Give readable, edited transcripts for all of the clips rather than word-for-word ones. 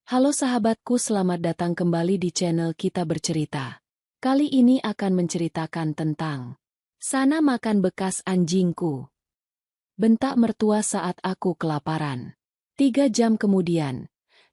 Halo sahabatku, selamat datang kembali di channel Kita Bercerita. Kali ini akan menceritakan tentang Sana Makan Bekas Anjingku. Bentak mertua saat aku kelaparan. 3 jam kemudian,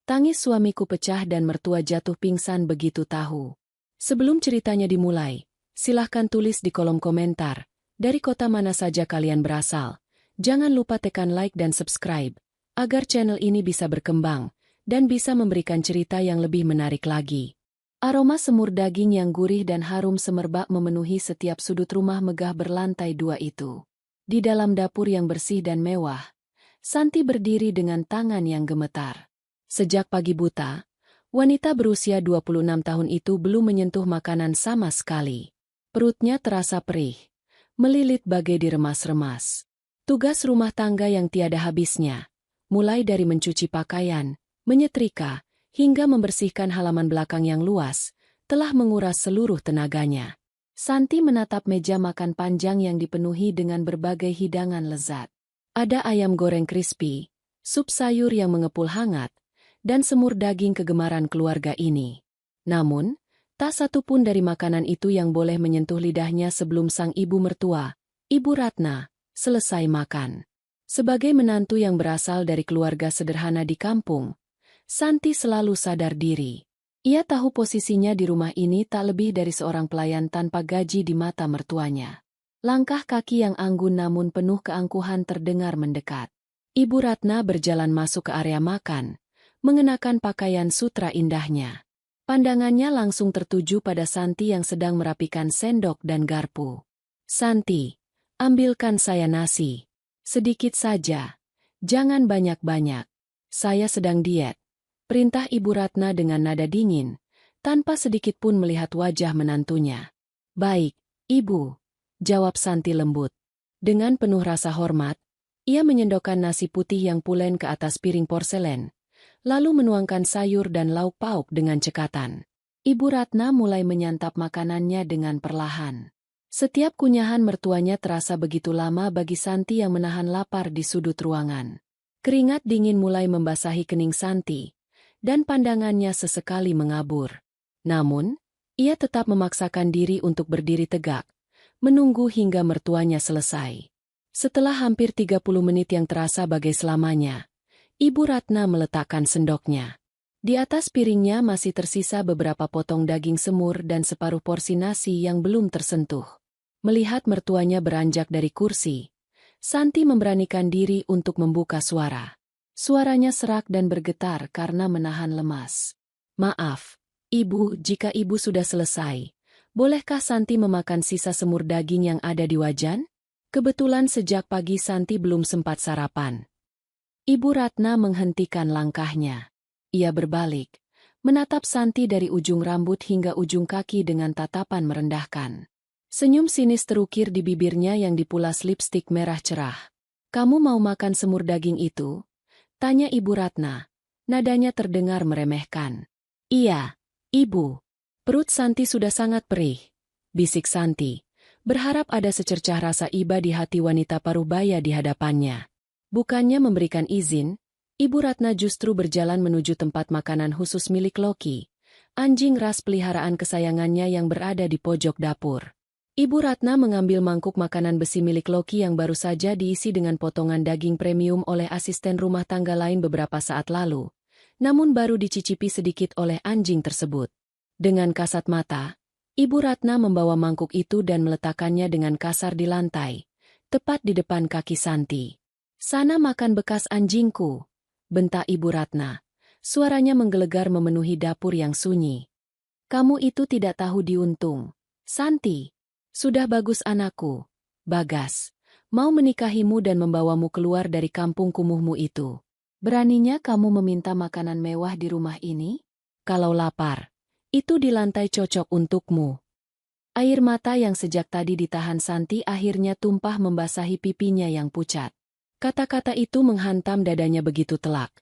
tangis suamiku pecah dan mertua jatuh pingsan begitu tahu. Sebelum ceritanya dimulai, silahkan tulis di kolom komentar, dari kota mana saja kalian berasal. Jangan lupa tekan like dan subscribe, agar channel ini bisa berkembang dan bisa memberikan cerita yang lebih menarik lagi. Aroma semur daging yang gurih dan harum semerbak memenuhi setiap sudut rumah megah berlantai 2 itu. Di dalam dapur yang bersih dan mewah, Santi berdiri dengan tangan yang gemetar. Sejak pagi buta, wanita berusia 26 tahun itu belum menyentuh makanan sama sekali. Perutnya terasa perih, melilit bagai diremas-remas. Tugas rumah tangga yang tiada habisnya, mulai dari mencuci pakaian, menyetrika, hingga membersihkan halaman belakang yang luas, telah menguras seluruh tenaganya. Santi menatap meja makan panjang yang dipenuhi dengan berbagai hidangan lezat. Ada ayam goreng crispy, sup sayur yang mengepul hangat, dan semur daging kegemaran keluarga ini. Namun, tak satu pun dari makanan itu yang boleh menyentuh lidahnya sebelum sang ibu mertua, Ibu Ratna, selesai makan. Sebagai menantu yang berasal dari keluarga sederhana di kampung, Santi selalu sadar diri. Ia tahu posisinya di rumah ini tak lebih dari seorang pelayan tanpa gaji di mata mertuanya. Langkah kaki yang anggun namun penuh keangkuhan terdengar mendekat. Ibu Ratna berjalan masuk ke area makan, mengenakan pakaian sutra indahnya. Pandangannya langsung tertuju pada Santi yang sedang merapikan sendok dan garpu. "Santi, ambilkan saya nasi. Sedikit saja. Jangan banyak-banyak. Saya sedang diet," perintah Ibu Ratna dengan nada dingin, tanpa sedikit pun melihat wajah menantunya. "Baik, Ibu," jawab Santi lembut. Dengan penuh rasa hormat, ia menyendokkan nasi putih yang pulen ke atas piring porselen, lalu menuangkan sayur dan lauk pauk dengan cekatan. Ibu Ratna mulai menyantap makanannya dengan perlahan. Setiap kunyahan mertuanya terasa begitu lama bagi Santi yang menahan lapar di sudut ruangan. Keringat dingin mulai membasahi kening Santi, dan pandangannya sesekali mengabur. Namun, ia tetap memaksakan diri untuk berdiri tegak, menunggu hingga mertuanya selesai. Setelah hampir 30 menit yang terasa bagai selamanya, Ibu Ratna meletakkan sendoknya. Di atas piringnya masih tersisa beberapa potong daging semur dan separuh porsi nasi yang belum tersentuh. Melihat mertuanya beranjak dari kursi, Santi memberanikan diri untuk membuka suara. Suaranya serak dan bergetar karena menahan lemas. "Maaf, Ibu, jika Ibu sudah selesai, bolehkah Santi memakan sisa semur daging yang ada di wajan?" Kebetulan sejak pagi Santi belum sempat sarapan. Ibu Ratna menghentikan langkahnya. Ia berbalik, menatap Santi dari ujung rambut hingga ujung kaki dengan tatapan merendahkan. Senyum sinis terukir di bibirnya yang dipulas lipstik merah cerah. "Kamu mau makan semur daging itu?" tanya Ibu Ratna. Nadanya terdengar meremehkan. "Iya, Ibu." Perut Santi sudah sangat perih, bisik Santi, berharap ada secercah rasa iba di hati wanita parubaya di hadapannya. Bukannya memberikan izin, Ibu Ratna justru berjalan menuju tempat makanan khusus milik Loki, anjing ras peliharaan kesayangannya yang berada di pojok dapur. Ibu Ratna mengambil mangkuk makanan besi milik Loki yang baru saja diisi dengan potongan daging premium oleh asisten rumah tangga lain beberapa saat lalu, namun baru dicicipi sedikit oleh anjing tersebut. Dengan kasat mata, Ibu Ratna membawa mangkuk itu dan meletakkannya dengan kasar di lantai, tepat di depan kaki Santi. "Sana makan bekas anjingku," bentak Ibu Ratna. Suaranya menggelegar memenuhi dapur yang sunyi. "Kamu itu tidak tahu diuntung, Santi. Sudah bagus anakku, Bagas, mau menikahimu dan membawamu keluar dari kampung kumuhmu itu. Beraninya kamu meminta makanan mewah di rumah ini? Kalau lapar, itu di lantai cocok untukmu." Air mata yang sejak tadi ditahan Santi akhirnya tumpah membasahi pipinya yang pucat. Kata-kata itu menghantam dadanya begitu telak.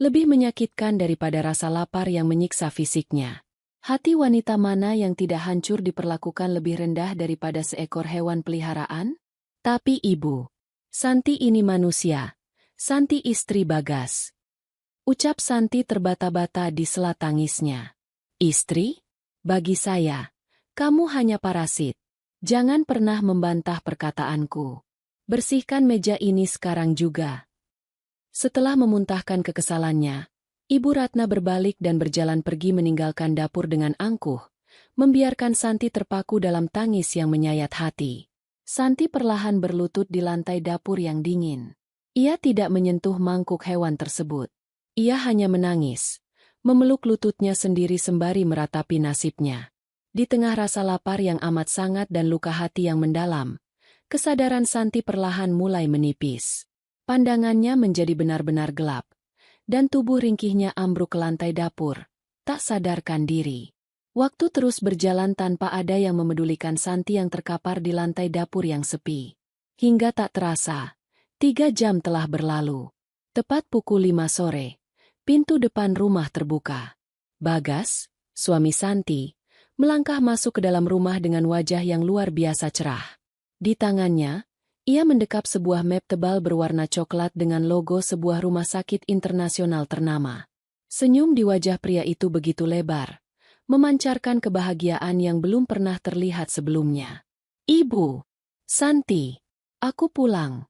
Lebih menyakitkan daripada rasa lapar yang menyiksa fisiknya. Hati wanita mana yang tidak hancur diperlakukan lebih rendah daripada seekor hewan peliharaan? Tapi Ibu, Santi ini manusia. Santi istri Bagas. Ucap Santi terbata-bata di sela tangisnya. Istri? Bagi saya, kamu hanya parasit. Jangan pernah membantah perkataanku. Bersihkan meja ini sekarang juga. Setelah memuntahkan kekesalannya, Ibu Ratna berbalik dan berjalan pergi meninggalkan dapur dengan angkuh, membiarkan Santi terpaku dalam tangis yang menyayat hati. Santi perlahan berlutut di lantai dapur yang dingin. Ia tidak menyentuh mangkuk hewan tersebut. Ia hanya menangis, memeluk lututnya sendiri sembari meratapi nasibnya. Di tengah rasa lapar yang amat sangat dan luka hati yang mendalam, kesadaran Santi perlahan mulai menipis. Pandangannya menjadi benar-benar gelap, dan tubuh ringkihnya ambruk ke lantai dapur, tak sadarkan diri. Waktu terus berjalan tanpa ada yang memedulikan Santi yang terkapar di lantai dapur yang sepi. Hingga tak terasa, 3 jam telah berlalu. Tepat pukul 5 sore, pintu depan rumah terbuka. Bagas, suami Santi, melangkah masuk ke dalam rumah dengan wajah yang luar biasa cerah. Di tangannya, ia mendekap sebuah map tebal berwarna coklat dengan logo sebuah rumah sakit internasional ternama. Senyum di wajah pria itu begitu lebar, memancarkan kebahagiaan yang belum pernah terlihat sebelumnya. "Ibu, Santi, aku pulang,"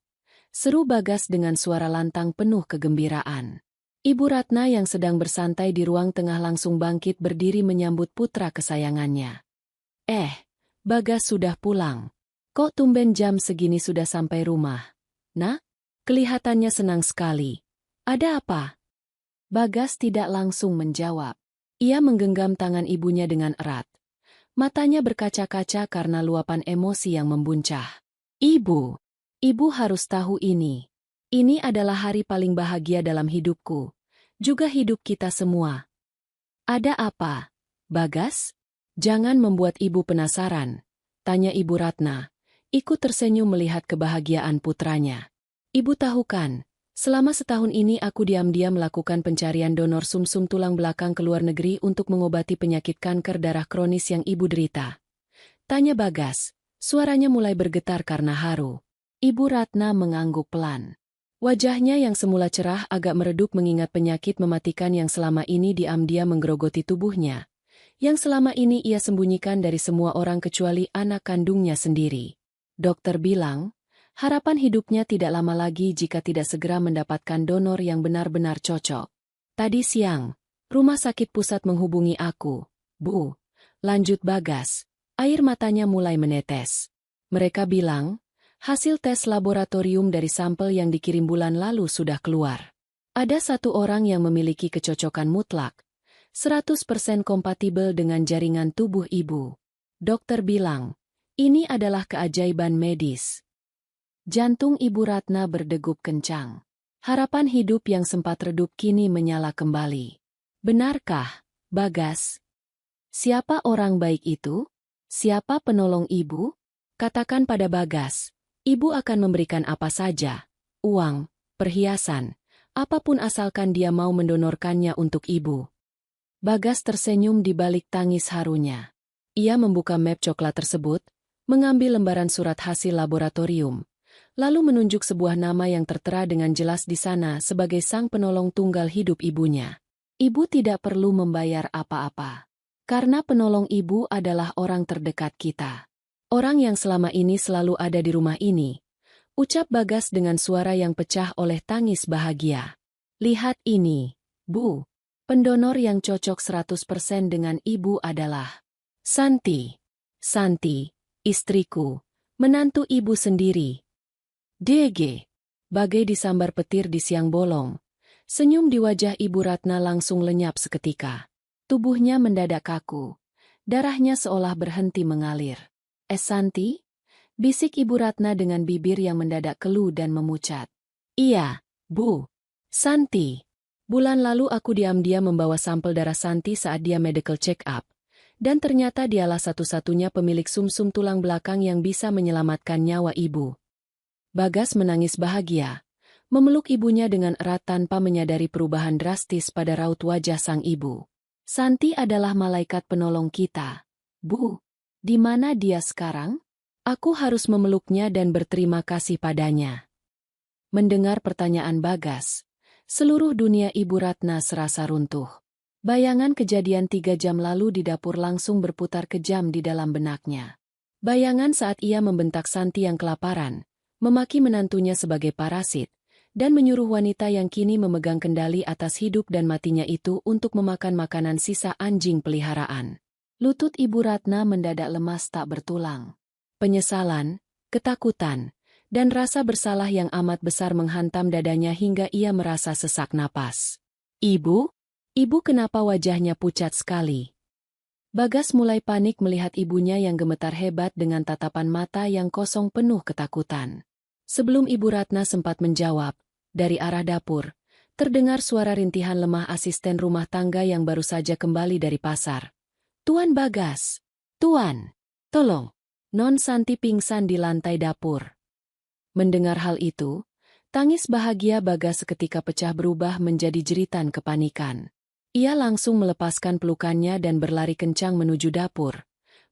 seru Bagas dengan suara lantang penuh kegembiraan. Ibu Ratna yang sedang bersantai di ruang tengah langsung bangkit berdiri menyambut putra kesayangannya. Bagas sudah pulang. Kok tumben jam segini sudah sampai rumah? Nak, kelihatannya senang sekali. Ada apa? Bagas tidak langsung menjawab. Ia menggenggam tangan ibunya dengan erat. Matanya berkaca-kaca karena luapan emosi yang membuncah. Ibu harus tahu ini. Ini adalah hari paling bahagia dalam hidupku. Juga hidup kita semua. Ada apa, Bagas? Jangan membuat ibu penasaran, tanya Ibu Ratna. Ikut tersenyum melihat kebahagiaan putranya. Ibu tahu kan, selama setahun ini aku diam-diam melakukan pencarian donor sumsum tulang belakang ke luar negeri untuk mengobati penyakit kanker darah kronis yang ibu derita. Tanya Bagas, suaranya mulai bergetar karena haru. Ibu Ratna mengangguk pelan. Wajahnya yang semula cerah agak meredup mengingat penyakit mematikan yang selama ini diam-diam menggerogoti tubuhnya. Yang selama ini ia sembunyikan dari semua orang kecuali anak kandungnya sendiri. Dokter bilang, harapan hidupnya tidak lama lagi jika tidak segera mendapatkan donor yang benar-benar cocok. Tadi siang, rumah sakit pusat menghubungi aku. Bu, lanjut Bagas. Air matanya mulai menetes. Mereka bilang, hasil tes laboratorium dari sampel yang dikirim bulan lalu sudah keluar. Ada satu orang yang memiliki kecocokan mutlak, 100% kompatibel dengan jaringan tubuh ibu. Dokter bilang, ini adalah keajaiban medis. Jantung Ibu Ratna berdegup kencang. Harapan hidup yang sempat redup kini menyala kembali. Benarkah, Bagas? Siapa orang baik itu? Siapa penolong ibu? Katakan pada Bagas. Ibu akan memberikan apa saja, uang, perhiasan, apapun asalkan dia mau mendonorkannya untuk ibu. Bagas tersenyum di balik tangis harunya. Ia membuka map coklat tersebut, mengambil lembaran surat hasil laboratorium, lalu menunjuk sebuah nama yang tertera dengan jelas di sana sebagai sang penolong tunggal hidup ibunya. Ibu tidak perlu membayar apa-apa, karena penolong ibu adalah orang terdekat kita. Orang yang selama ini selalu ada di rumah ini, ucap Bagas dengan suara yang pecah oleh tangis bahagia. Lihat ini, Bu. Pendonor yang cocok 100% dengan ibu adalah Santi. Santi, istriku, menantu ibu sendiri. DG. Bagai disambar petir di siang bolong, senyum di wajah Ibu Ratna langsung lenyap seketika. Tubuhnya mendadak kaku, darahnya seolah berhenti mengalir. Santi? Bisik Ibu Ratna dengan bibir yang mendadak keluh dan memucat. Iya, Bu. Santi. Bulan lalu aku diam-diam membawa sampel darah Santi saat dia medical check-up. Dan ternyata dialah satu-satunya pemilik sumsum tulang belakang yang bisa menyelamatkan nyawa ibu. Bagas menangis bahagia, memeluk ibunya dengan erat tanpa menyadari perubahan drastis pada raut wajah sang ibu. Santi adalah malaikat penolong kita. Bu. Di mana dia sekarang? Aku harus memeluknya dan berterima kasih padanya. Mendengar pertanyaan Bagas, Seluruh dunia Ibu Ratna serasa runtuh. Bayangan kejadian 3 jam lalu di dapur langsung berputar kejam di dalam benaknya. Bayangan saat ia membentak Santi yang kelaparan, memaki menantunya sebagai parasit, dan menyuruh wanita yang kini memegang kendali atas hidup dan matinya itu untuk memakan makanan sisa anjing peliharaan. Lutut Ibu Ratna mendadak lemas tak bertulang. Penyesalan, ketakutan, dan rasa bersalah yang amat besar menghantam dadanya hingga ia merasa sesak napas. "Ibu? Ibu, kenapa wajahnya pucat sekali?" Bagas mulai panik melihat ibunya yang gemetar hebat dengan tatapan mata yang kosong penuh ketakutan. Sebelum Ibu Ratna sempat menjawab, dari arah dapur, terdengar suara rintihan lemah asisten rumah tangga yang baru saja kembali dari pasar. "Tuan Bagas! Tuan! Tolong!" Non Santi pingsan di lantai dapur. Mendengar hal itu, tangis bahagia Bagas seketika pecah berubah menjadi jeritan kepanikan. Ia langsung melepaskan pelukannya dan berlari kencang menuju dapur,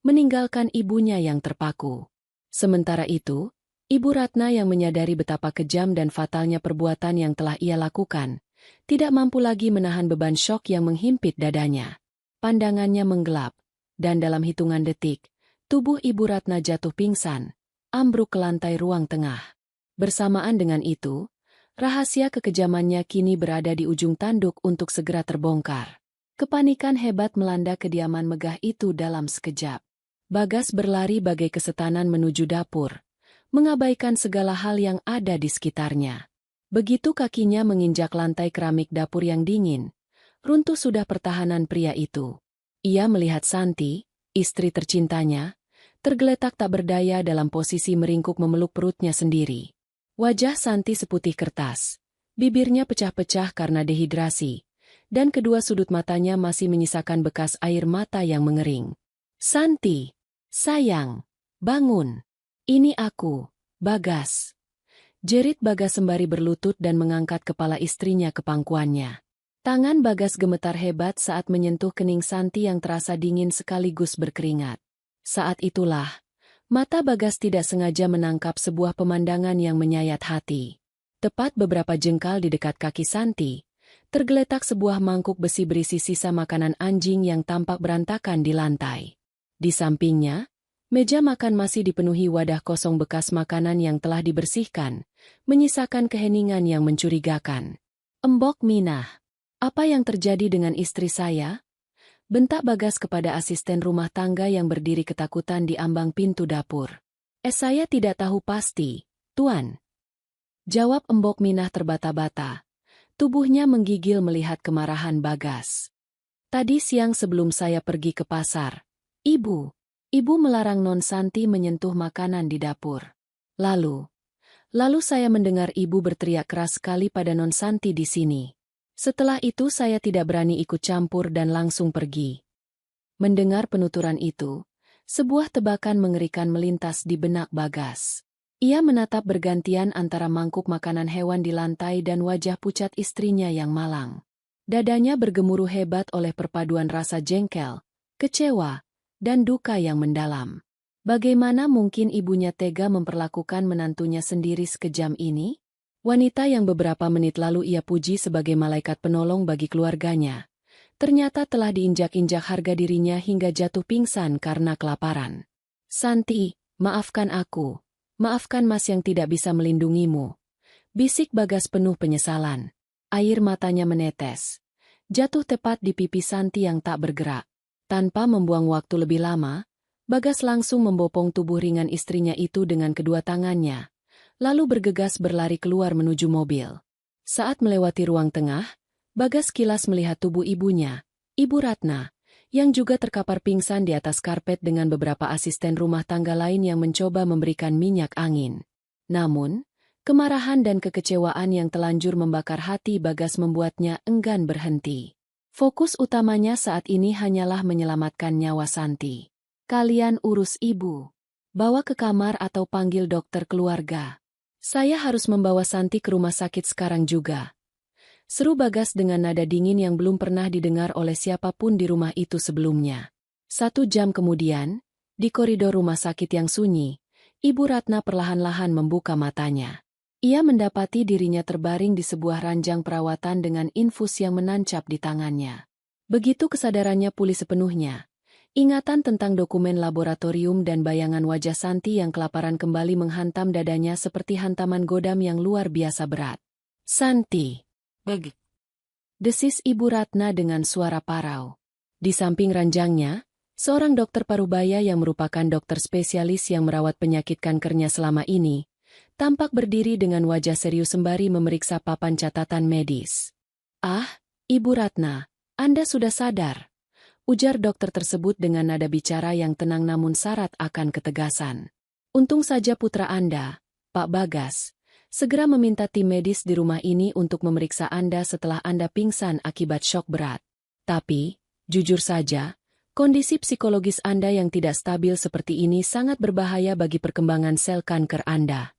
meninggalkan ibunya yang terpaku. Sementara itu, Ibu Ratna yang menyadari betapa kejam dan fatalnya perbuatan yang telah ia lakukan, tidak mampu lagi menahan beban syok yang menghimpit dadanya. Pandangannya menggelap, dan dalam hitungan detik, tubuh Ibu Ratna jatuh pingsan, ambruk ke lantai ruang tengah. Bersamaan dengan itu, rahasia kekejamannya kini berada di ujung tanduk untuk segera terbongkar. Kepanikan hebat melanda kediaman megah itu dalam sekejap. Bagas berlari bagai kesetanan menuju dapur, mengabaikan segala hal yang ada di sekitarnya. Begitu kakinya menginjak lantai keramik dapur yang dingin, runtuh sudah pertahanan pria itu. Ia melihat Santi, istri tercintanya, tergeletak tak berdaya dalam posisi meringkuk memeluk perutnya sendiri. Wajah Santi seputih kertas, bibirnya pecah-pecah karena dehidrasi, dan kedua sudut matanya masih menyisakan bekas air mata yang mengering. "Santi, sayang, bangun. Ini aku, Bagas." Jerit Bagas sembari berlutut dan mengangkat kepala istrinya ke pangkuannya. Tangan Bagas gemetar hebat saat menyentuh kening Santi yang terasa dingin sekaligus berkeringat. Saat itulah, mata Bagas tidak sengaja menangkap sebuah pemandangan yang menyayat hati. Tepat beberapa jengkal di dekat kaki Santi, tergeletak sebuah mangkuk besi berisi sisa makanan anjing yang tampak berantakan di lantai. Di sampingnya, meja makan masih dipenuhi wadah kosong bekas makanan yang telah dibersihkan, menyisakan keheningan yang mencurigakan. "Embok Minah, apa yang terjadi dengan istri saya?" bentak Bagas kepada asisten rumah tangga yang berdiri ketakutan di ambang pintu dapur. Saya tidak tahu pasti, Tuan." Jawab Embok Minah terbata-bata. Tubuhnya menggigil melihat kemarahan Bagas. "Tadi siang sebelum saya pergi ke pasar, Ibu melarang Non Santi menyentuh makanan di dapur. Lalu saya mendengar Ibu berteriak keras sekali pada Non Santi di sini. Setelah itu saya tidak berani ikut campur dan langsung pergi." Mendengar penuturan itu, sebuah tebakan mengerikan melintas di benak Bagas. Ia menatap bergantian antara mangkuk makanan hewan di lantai dan wajah pucat istrinya yang malang. Dadanya bergemuruh hebat oleh perpaduan rasa jengkel, kecewa, dan duka yang mendalam. Bagaimana mungkin ibunya tega memperlakukan menantunya sendiri sekejam ini? Wanita yang beberapa menit lalu ia puji sebagai malaikat penolong bagi keluarganya, ternyata telah diinjak-injak harga dirinya hingga jatuh pingsan karena kelaparan. "Santi, maafkan aku. Maafkan Mas yang tidak bisa melindungimu," bisik Bagas penuh penyesalan. Air matanya menetes, jatuh tepat di pipi Santi yang tak bergerak. Tanpa membuang waktu lebih lama, Bagas langsung membopong tubuh ringan istrinya itu dengan kedua tangannya, lalu bergegas berlari keluar menuju mobil. Saat melewati ruang tengah, Bagas kilas melihat tubuh ibunya, Ibu Ratna, yang juga terkapar pingsan di atas karpet dengan beberapa asisten rumah tangga lain yang mencoba memberikan minyak angin. Namun, kemarahan dan kekecewaan yang telanjur membakar hati Bagas membuatnya enggan berhenti. Fokus utamanya saat ini hanyalah menyelamatkan nyawa Santi. "Kalian urus ibu. Bawa ke kamar atau panggil dokter keluarga. Saya harus membawa Santi ke rumah sakit sekarang juga," seru Bagas dengan nada dingin yang belum pernah didengar oleh siapapun di rumah itu sebelumnya. 1 jam kemudian, di koridor rumah sakit yang sunyi, Ibu Ratna perlahan-lahan membuka matanya. Ia mendapati dirinya terbaring di sebuah ranjang perawatan dengan infus yang menancap di tangannya. Begitu kesadarannya pulih sepenuhnya, ingatan tentang dokumen laboratorium dan bayangan wajah Santi yang kelaparan kembali menghantam dadanya seperti hantaman godam yang luar biasa berat. "Santi!" desis Ibu Ratna dengan suara parau. Di samping ranjangnya, seorang dokter parubaya yang merupakan dokter spesialis yang merawat penyakit kankernya selama ini, tampak berdiri dengan wajah serius sembari memeriksa papan catatan medis. "Ah, Ibu Ratna, Anda sudah sadar," ujar dokter tersebut dengan nada bicara yang tenang namun syarat akan ketegasan. "Untung saja putra Anda, Pak Bagas, segera meminta tim medis di rumah ini untuk memeriksa Anda setelah Anda pingsan akibat syok berat. Tapi, jujur saja, kondisi psikologis Anda yang tidak stabil seperti ini sangat berbahaya bagi perkembangan sel kanker Anda."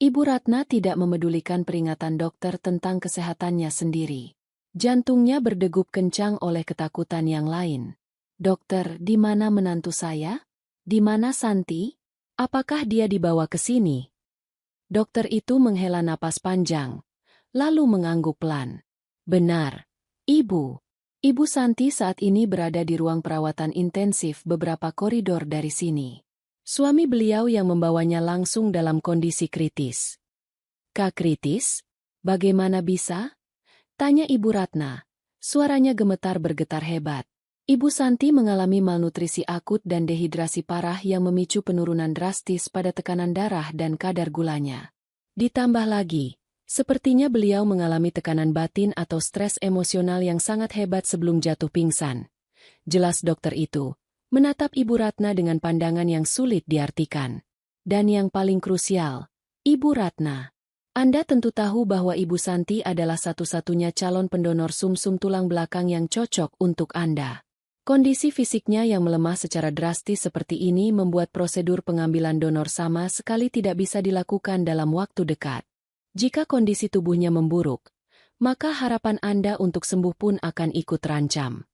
Ibu Ratna tidak memedulikan peringatan dokter tentang kesehatannya sendiri. Jantungnya berdegup kencang oleh ketakutan yang lain. "Dokter, di mana menantu saya? Di mana Santi? Apakah dia dibawa ke sini?" Dokter itu menghela napas panjang, lalu mengangguk pelan. "Benar, Ibu. Ibu Santi saat ini berada di ruang perawatan intensif beberapa koridor dari sini. Suami beliau yang membawanya langsung dalam kondisi kritis." "Kak kritis? Bagaimana bisa?" tanya Ibu Ratna. Suaranya gemetar bergetar hebat. "Ibu Santi mengalami malnutrisi akut dan dehidrasi parah yang memicu penurunan drastis pada tekanan darah dan kadar gulanya. Ditambah lagi, sepertinya beliau mengalami tekanan batin atau stres emosional yang sangat hebat sebelum jatuh pingsan." Jelas dokter itu menatap Ibu Ratna dengan pandangan yang sulit diartikan. "Dan yang paling krusial, Ibu Ratna, Anda tentu tahu bahwa Ibu Santi adalah satu-satunya calon pendonor sumsum tulang belakang yang cocok untuk Anda. Kondisi fisiknya yang melemah secara drastis seperti ini membuat prosedur pengambilan donor sama sekali tidak bisa dilakukan dalam waktu dekat. Jika kondisi tubuhnya memburuk, maka harapan Anda untuk sembuh pun akan ikut terancam."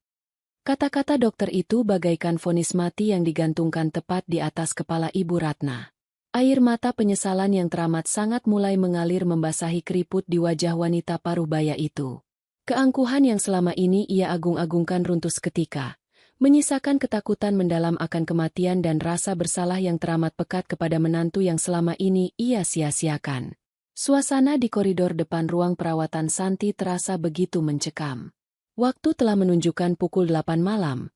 Kata-kata dokter itu bagaikan vonis mati yang digantungkan tepat di atas kepala Ibu Ratna. Air mata penyesalan yang teramat sangat mulai mengalir membasahi keriput di wajah wanita parubaya itu. Keangkuhan yang selama ini ia agung-agungkan runtuh seketika, menyisakan ketakutan mendalam akan kematian dan rasa bersalah yang teramat pekat kepada menantu yang selama ini ia sia-siakan. Suasana di koridor depan ruang perawatan Santi terasa begitu mencekam. Waktu telah menunjukkan pukul 8 malam,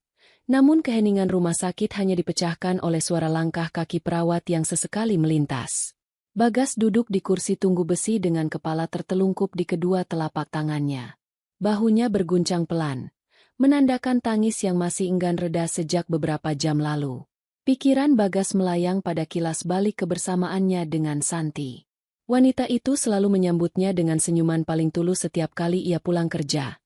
namun keheningan rumah sakit hanya dipecahkan oleh suara langkah kaki perawat yang sesekali melintas. Bagas duduk di kursi tunggu besi dengan kepala tertelungkup di kedua telapak tangannya. Bahunya berguncang pelan, menandakan tangis yang masih enggan reda sejak beberapa jam lalu. Pikiran Bagas melayang pada kilas balik kebersamaannya dengan Santi. Wanita itu selalu menyambutnya dengan senyuman paling tulus setiap kali ia pulang kerja.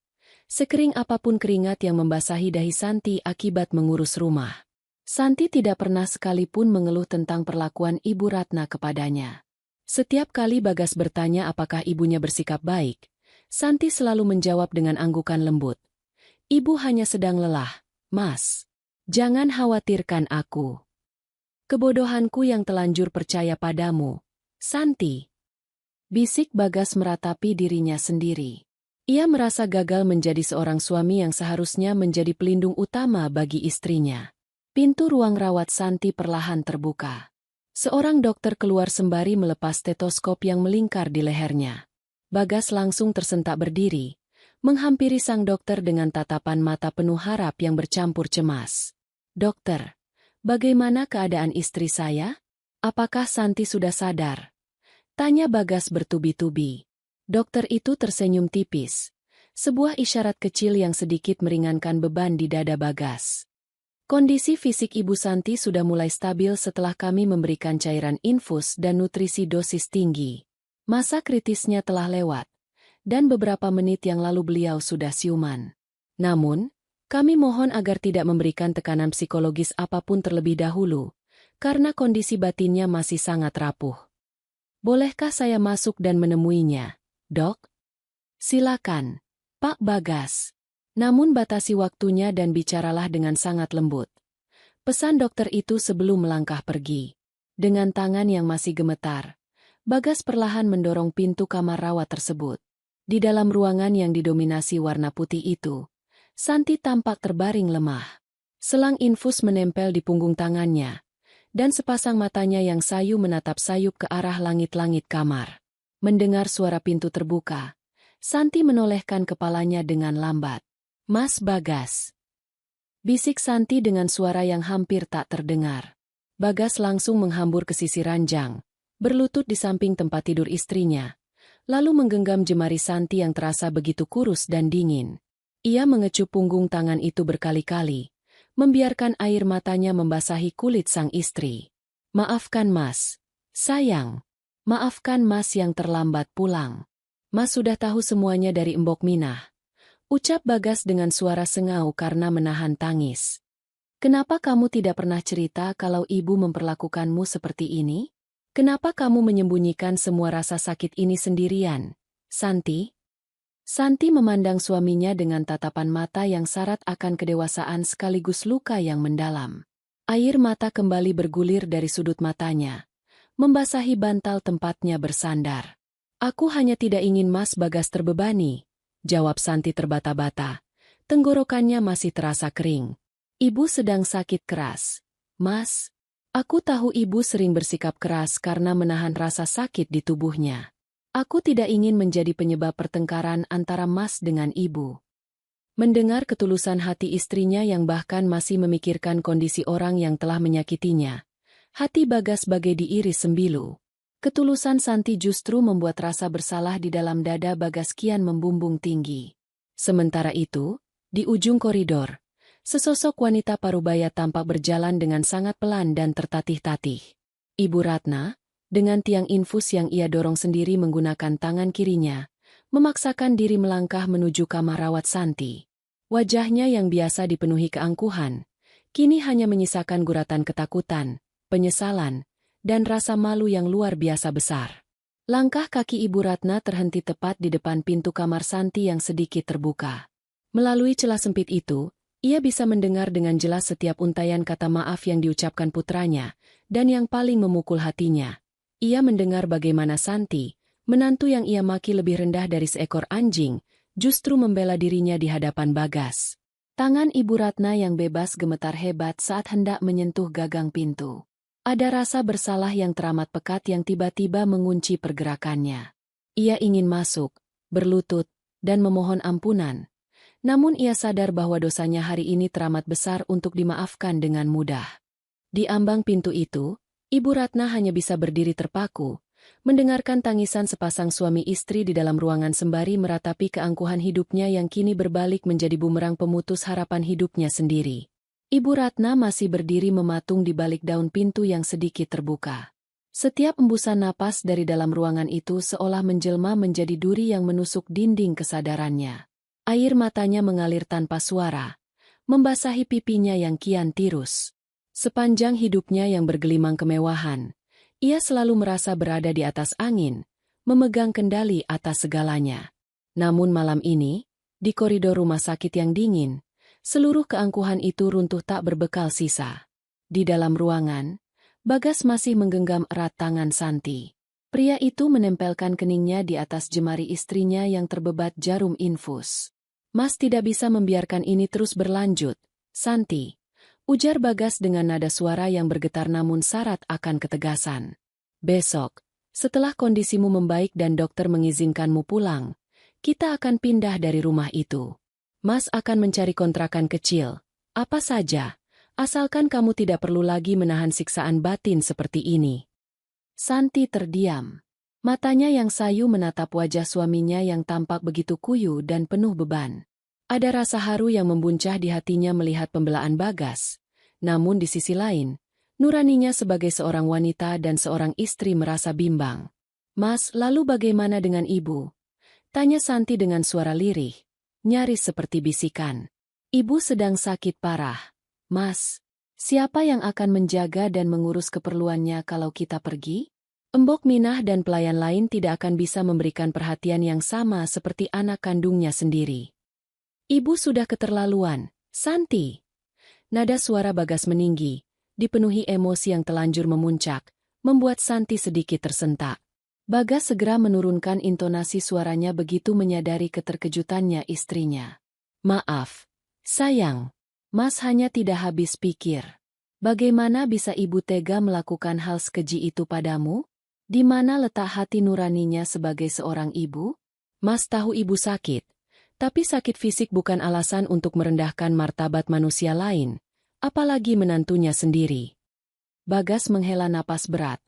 Sekering apapun keringat yang membasahi dahi Santi akibat mengurus rumah. Santi tidak pernah sekalipun mengeluh tentang perlakuan Ibu Ratna kepadanya. Setiap kali Bagas bertanya apakah ibunya bersikap baik, Santi selalu menjawab dengan anggukan lembut. "Ibu hanya sedang lelah, Mas. Jangan khawatirkan aku. Kebodohanku yang telanjur percaya padamu, Santi." Bisik Bagas meratapi dirinya sendiri. Ia merasa gagal menjadi seorang suami yang seharusnya menjadi pelindung utama bagi istrinya. Pintu ruang rawat Santi perlahan terbuka. Seorang dokter keluar sembari melepas stetoskop yang melingkar di lehernya. Bagas langsung tersentak berdiri, menghampiri sang dokter dengan tatapan mata penuh harap yang bercampur cemas. "Dokter, bagaimana keadaan istri saya? Apakah Santi sudah sadar?" tanya Bagas bertubi-tubi. Dokter itu tersenyum tipis, sebuah isyarat kecil yang sedikit meringankan beban di dada Bagas. "Kondisi fisik Ibu Santi sudah mulai stabil setelah kami memberikan cairan infus dan nutrisi dosis tinggi. Masa kritisnya telah lewat, dan beberapa menit yang lalu beliau sudah siuman. Namun, kami mohon agar tidak memberikan tekanan psikologis apapun terlebih dahulu, karena kondisi batinnya masih sangat rapuh. Bolehkah saya masuk dan menemuinya, Dok?" "Silakan, Pak Bagas. Namun batasi waktunya dan bicaralah dengan sangat lembut," pesan dokter itu sebelum melangkah pergi. Dengan tangan yang masih gemetar, Bagas perlahan mendorong pintu kamar rawat tersebut. Di dalam ruangan yang didominasi warna putih itu, Santi tampak terbaring lemah. Selang infus menempel di punggung tangannya, dan sepasang matanya yang sayu menatap sayup ke arah langit-langit kamar. Mendengar suara pintu terbuka, Santi menolehkan kepalanya dengan lambat. "Mas Bagas," bisik Santi dengan suara yang hampir tak terdengar. Bagas langsung menghambur ke sisi ranjang, berlutut di samping tempat tidur istrinya, lalu menggenggam jemari Santi yang terasa begitu kurus dan dingin. Ia mengecup punggung tangan itu berkali-kali, membiarkan air matanya membasahi kulit sang istri. "Maafkan Mas. Sayang. Maafkan Mas yang terlambat pulang. Mas sudah tahu semuanya dari Mbok Minah," ucap Bagas dengan suara sengau karena menahan tangis. "Kenapa kamu tidak pernah cerita kalau ibu memperlakukanmu seperti ini? Kenapa kamu menyembunyikan semua rasa sakit ini sendirian, Santi?" Santi memandang suaminya dengan tatapan mata yang syarat akan kedewasaan sekaligus luka yang mendalam. Air mata kembali bergulir dari sudut matanya, membasahi bantal tempatnya bersandar. "Aku hanya tidak ingin Mas Bagas terbebani," jawab Santi terbata-bata. Tenggorokannya masih terasa kering. "Ibu sedang sakit keras, Mas. Aku tahu ibu sering bersikap keras karena menahan rasa sakit di tubuhnya. Aku tidak ingin menjadi penyebab pertengkaran antara Mas dengan ibu." Mendengar ketulusan hati istrinya yang bahkan masih memikirkan kondisi orang yang telah menyakitinya, hati Bagas bagai diiris sembilu. Ketulusan Santi justru membuat rasa bersalah di dalam dada Bagas kian membumbung tinggi. Sementara itu, di ujung koridor, sesosok wanita parubaya tampak berjalan dengan sangat pelan dan tertatih-tatih. Ibu Ratna, dengan tiang infus yang ia dorong sendiri menggunakan tangan kirinya, memaksakan diri melangkah menuju kamar rawat Santi. Wajahnya yang biasa dipenuhi keangkuhan, kini hanya menyisakan guratan ketakutan, penyesalan, dan rasa malu yang luar biasa besar. Langkah kaki Ibu Ratna terhenti tepat di depan pintu kamar Santi yang sedikit terbuka. Melalui celah sempit itu, ia bisa mendengar dengan jelas setiap untaian kata maaf yang diucapkan putranya, dan yang paling memukul hatinya, ia mendengar bagaimana Santi, menantu yang ia maki lebih rendah dari seekor anjing, justru membela dirinya di hadapan Bagas. Tangan Ibu Ratna yang bebas gemetar hebat saat hendak menyentuh gagang pintu. Ada rasa bersalah yang teramat pekat yang tiba-tiba mengunci pergerakannya. Ia ingin masuk, berlutut, dan memohon ampunan. Namun ia sadar bahwa dosanya hari ini teramat besar untuk dimaafkan dengan mudah. Di ambang pintu itu, Ibu Ratna hanya bisa berdiri terpaku, mendengarkan tangisan sepasang suami istri di dalam ruangan sembari meratapi keangkuhan hidupnya yang kini berbalik menjadi bumerang pemutus harapan hidupnya sendiri. Ibu Ratna masih berdiri mematung di balik daun pintu yang sedikit terbuka. Setiap embusan napas dari dalam ruangan itu seolah menjelma menjadi duri yang menusuk dinding kesadarannya. Air matanya mengalir tanpa suara, membasahi pipinya yang kian tirus. Sepanjang hidupnya yang bergelimang kemewahan, ia selalu merasa berada di atas angin, memegang kendali atas segalanya. Namun malam ini, di koridor rumah sakit yang dingin, seluruh keangkuhan itu runtuh tak berbekal sisa. Di dalam ruangan, Bagas masih menggenggam erat tangan Santi. Pria itu menempelkan keningnya di atas jemari istrinya yang terbebat jarum infus. "Mas tidak bisa membiarkan ini terus berlanjut, Santi," ujar Bagas dengan nada suara yang bergetar namun syarat akan ketegasan. "Besok, setelah kondisimu membaik dan dokter mengizinkanmu pulang, kita akan pindah dari rumah itu. Mas akan mencari kontrakan kecil, apa saja, asalkan kamu tidak perlu lagi menahan siksaan batin seperti ini." Santi terdiam. Matanya yang sayu menatap wajah suaminya yang tampak begitu kuyu dan penuh beban. Ada rasa haru yang membuncah di hatinya melihat pembelaan Bagas. Namun di sisi lain, nuraninya sebagai seorang wanita dan seorang istri merasa bimbang. "Mas, lalu bagaimana dengan ibu?" tanya Santi dengan suara lirih, nyaris seperti bisikan. "Ibu sedang sakit parah, Mas. Siapa yang akan menjaga dan mengurus keperluannya kalau kita pergi? Mbok Minah dan pelayan lain tidak akan bisa memberikan perhatian yang sama seperti anak kandungnya sendiri." "Ibu sudah keterlaluan, Santi." Nada suara Bagas meninggi, dipenuhi emosi yang telanjur memuncak, membuat Santi sedikit tersentak. Bagas segera menurunkan intonasi suaranya begitu menyadari keterkejutannya istrinya. Maaf, sayang. Mas hanya tidak habis pikir. Bagaimana bisa ibu tega melakukan hal sekeji itu padamu? Di mana letak hati nuraninya sebagai seorang ibu? Mas tahu ibu sakit. Tapi sakit fisik bukan alasan untuk merendahkan martabat manusia lain. Apalagi menantunya sendiri. Bagas menghela napas berat.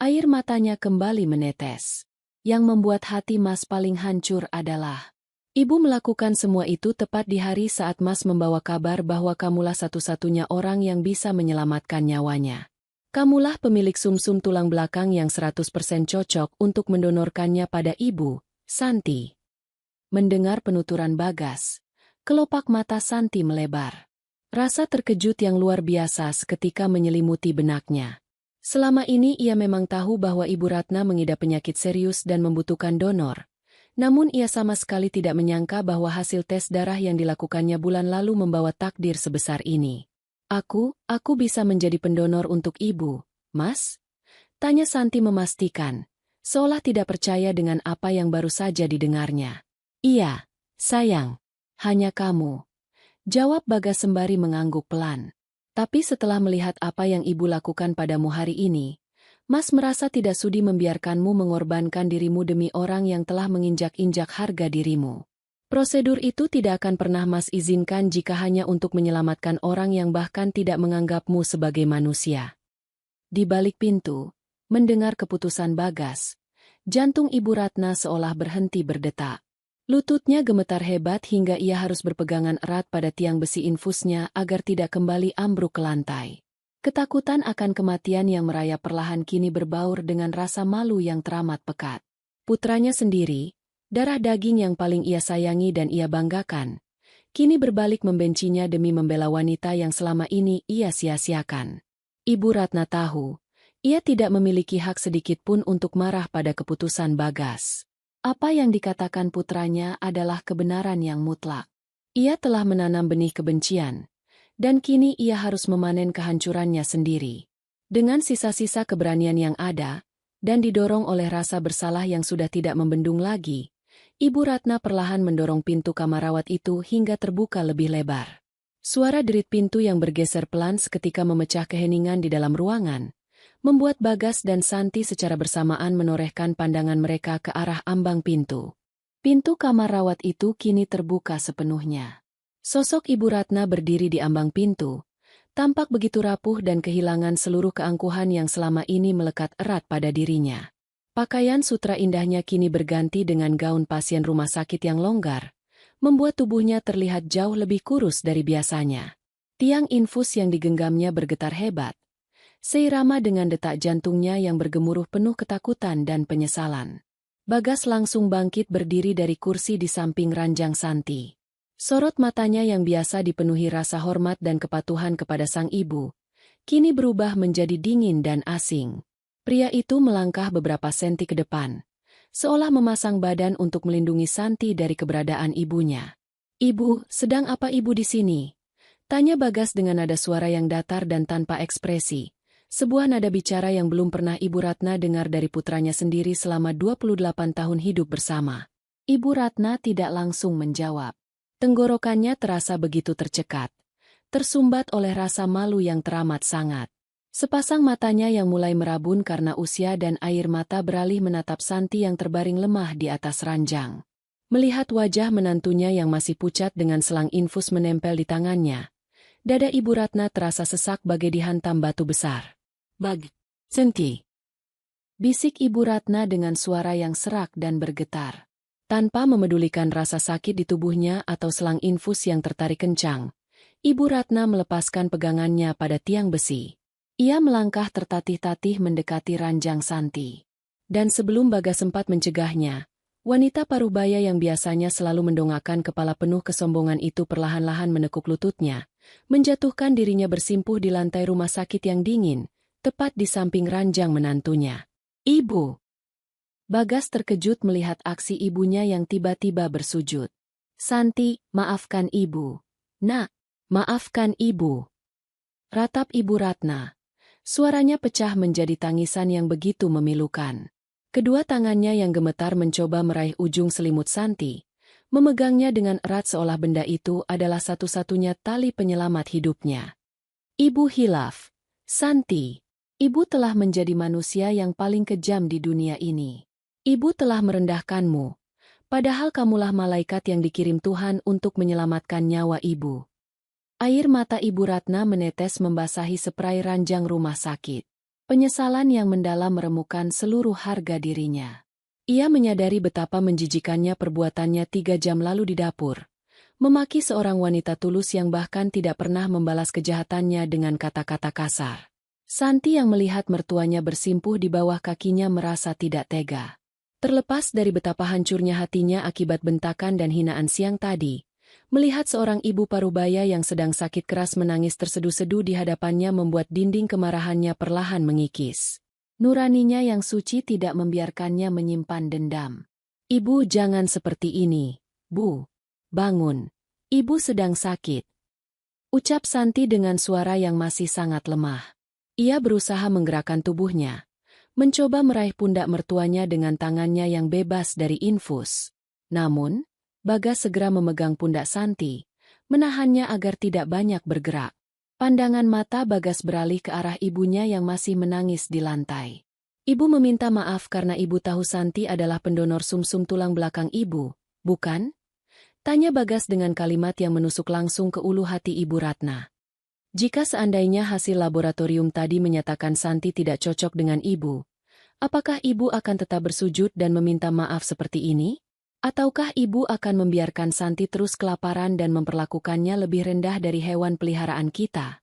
Air matanya kembali menetes. Yang membuat hati Mas paling hancur adalah ibu melakukan semua itu tepat di hari saat Mas membawa kabar bahwa kamulah satu-satunya orang yang bisa menyelamatkan nyawanya. Kamulah pemilik sumsum tulang belakang yang 100% cocok untuk mendonorkannya pada ibu, Santi. Mendengar penuturan Bagas, kelopak mata Santi melebar. Rasa terkejut yang luar biasa seketika menyelimuti benaknya. Selama ini ia memang tahu bahwa Ibu Ratna mengidap penyakit serius dan membutuhkan donor. Namun ia sama sekali tidak menyangka bahwa hasil tes darah yang dilakukannya bulan lalu membawa takdir sebesar ini. Aku bisa menjadi pendonor untuk ibu, Mas? Tanya Santi memastikan, seolah tidak percaya dengan apa yang baru saja didengarnya. Iya, sayang. Hanya kamu. Jawab Bagas sembari mengangguk pelan. Tapi setelah melihat apa yang ibu lakukan padamu hari ini, Mas merasa tidak sudi membiarkanmu mengorbankan dirimu demi orang yang telah menginjak-injak harga dirimu. Prosedur itu tidak akan pernah Mas izinkan jika hanya untuk menyelamatkan orang yang bahkan tidak menganggapmu sebagai manusia. Di balik pintu, mendengar keputusan Bagas, jantung Ibu Ratna seolah berhenti berdetak. Lututnya gemetar hebat hingga ia harus berpegangan erat pada tiang besi infusnya agar tidak kembali ambruk ke lantai. Ketakutan akan kematian yang merayap perlahan kini berbaur dengan rasa malu yang teramat pekat. Putranya sendiri, darah daging yang paling ia sayangi dan ia banggakan, kini berbalik membencinya demi membela wanita yang selama ini ia sia-siakan. Ibu Ratna tahu, ia tidak memiliki hak sedikit pun untuk marah pada keputusan Bagas. Apa yang dikatakan putranya adalah kebenaran yang mutlak. Ia telah menanam benih kebencian, dan kini ia harus memanen kehancurannya sendiri. Dengan sisa-sisa keberanian yang ada, dan didorong oleh rasa bersalah yang sudah tidak membendung lagi, Ibu Ratna perlahan mendorong pintu kamar rawat itu hingga terbuka lebih lebar. Suara derit pintu yang bergeser pelan seketika memecah keheningan di dalam ruangan, membuat Bagas dan Santi secara bersamaan menorehkan pandangan mereka ke arah ambang pintu. Pintu kamar rawat itu kini terbuka sepenuhnya. Sosok Ibu Ratna berdiri di ambang pintu, tampak begitu rapuh dan kehilangan seluruh keangkuhan yang selama ini melekat erat pada dirinya. Pakaian sutra indahnya kini berganti dengan gaun pasien rumah sakit yang longgar, membuat tubuhnya terlihat jauh lebih kurus dari biasanya. Tiang infus yang digenggamnya bergetar hebat, seirama dengan detak jantungnya yang bergemuruh penuh ketakutan dan penyesalan. Bagas langsung bangkit berdiri dari kursi di samping ranjang Santi. Sorot matanya yang biasa dipenuhi rasa hormat dan kepatuhan kepada sang ibu, kini berubah menjadi dingin dan asing. Pria itu melangkah beberapa senti ke depan, seolah memasang badan untuk melindungi Santi dari keberadaan ibunya. "Ibu, sedang apa ibu di sini?" Tanya Bagas dengan nada suara yang datar dan tanpa ekspresi. Sebuah nada bicara yang belum pernah Ibu Ratna dengar dari putranya sendiri selama 28 tahun hidup bersama. Ibu Ratna tidak langsung menjawab. Tenggorokannya terasa begitu tercekat, tersumbat oleh rasa malu yang teramat sangat. Sepasang matanya yang mulai merabun karena usia dan air mata beralih menatap Santi yang terbaring lemah di atas ranjang. Melihat wajah menantunya yang masih pucat dengan selang infus menempel di tangannya, dada Ibu Ratna terasa sesak bagai dihantam batu besar. Santi. Bisik Ibu Ratna dengan suara yang serak dan bergetar. Tanpa memedulikan rasa sakit di tubuhnya atau selang infus yang tertarik kencang, Ibu Ratna melepaskan pegangannya pada tiang besi. Ia melangkah tertatih-tatih mendekati ranjang Santi. Dan sebelum Bagas sempat mencegahnya, wanita parubaya yang biasanya selalu mendongakkan kepala penuh kesombongan itu perlahan-lahan menekuk lututnya, menjatuhkan dirinya bersimpuh di lantai rumah sakit yang dingin, tepat di samping ranjang menantunya. "Ibu!" Bagas terkejut melihat aksi ibunya yang tiba-tiba bersujud. "Santi, maafkan ibu." "Nak, maafkan ibu." Ratap Ibu Ratna. Suaranya pecah menjadi tangisan yang begitu memilukan. Kedua tangannya yang gemetar mencoba meraih ujung selimut Santi, memegangnya dengan erat seolah benda itu adalah satu-satunya tali penyelamat hidupnya. Ibu hilaf. Santi. Ibu telah menjadi manusia yang paling kejam di dunia ini. Ibu telah merendahkanmu. Padahal kamulah malaikat yang dikirim Tuhan untuk menyelamatkan nyawa ibu. Air mata Ibu Ratna menetes membasahi spray ranjang rumah sakit. Penyesalan yang mendalam meremukan seluruh harga dirinya. Ia menyadari betapa menjijikannya perbuatannya 3 jam lalu di dapur. Memaki seorang wanita tulus yang bahkan tidak pernah membalas kejahatannya dengan kata-kata kasar. Santi yang melihat mertuanya bersimpuh di bawah kakinya merasa tidak tega. Terlepas dari betapa hancurnya hatinya akibat bentakan dan hinaan siang tadi, melihat seorang ibu parubaya yang sedang sakit keras menangis terseduh-seduh di hadapannya membuat dinding kemarahannya perlahan mengikis. Nuraninya yang suci tidak membiarkannya menyimpan dendam. Ibu jangan seperti ini, Bu. Bangun. Ibu sedang sakit. Ucap Santi dengan suara yang masih sangat lemah. Ia berusaha menggerakkan tubuhnya, mencoba meraih pundak mertuanya dengan tangannya yang bebas dari infus. Namun, Bagas segera memegang pundak Santi, menahannya agar tidak banyak bergerak. Pandangan mata Bagas beralih ke arah ibunya yang masih menangis di lantai. Ibu meminta maaf karena ibu tahu Santi adalah pendonor sumsum tulang belakang ibu, bukan? Tanya Bagas dengan kalimat yang menusuk langsung ke ulu hati Ibu Ratna. Jika seandainya hasil laboratorium tadi menyatakan Santi tidak cocok dengan ibu, apakah ibu akan tetap bersujud dan meminta maaf seperti ini? Ataukah ibu akan membiarkan Santi terus kelaparan dan memperlakukannya lebih rendah dari hewan peliharaan kita?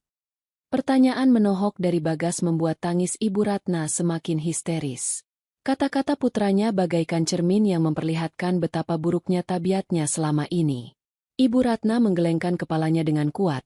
Pertanyaan menohok dari Bagas membuat tangis Ibu Ratna semakin histeris. Kata-kata putranya bagaikan cermin yang memperlihatkan betapa buruknya tabiatnya selama ini. Ibu Ratna menggelengkan kepalanya dengan kuat,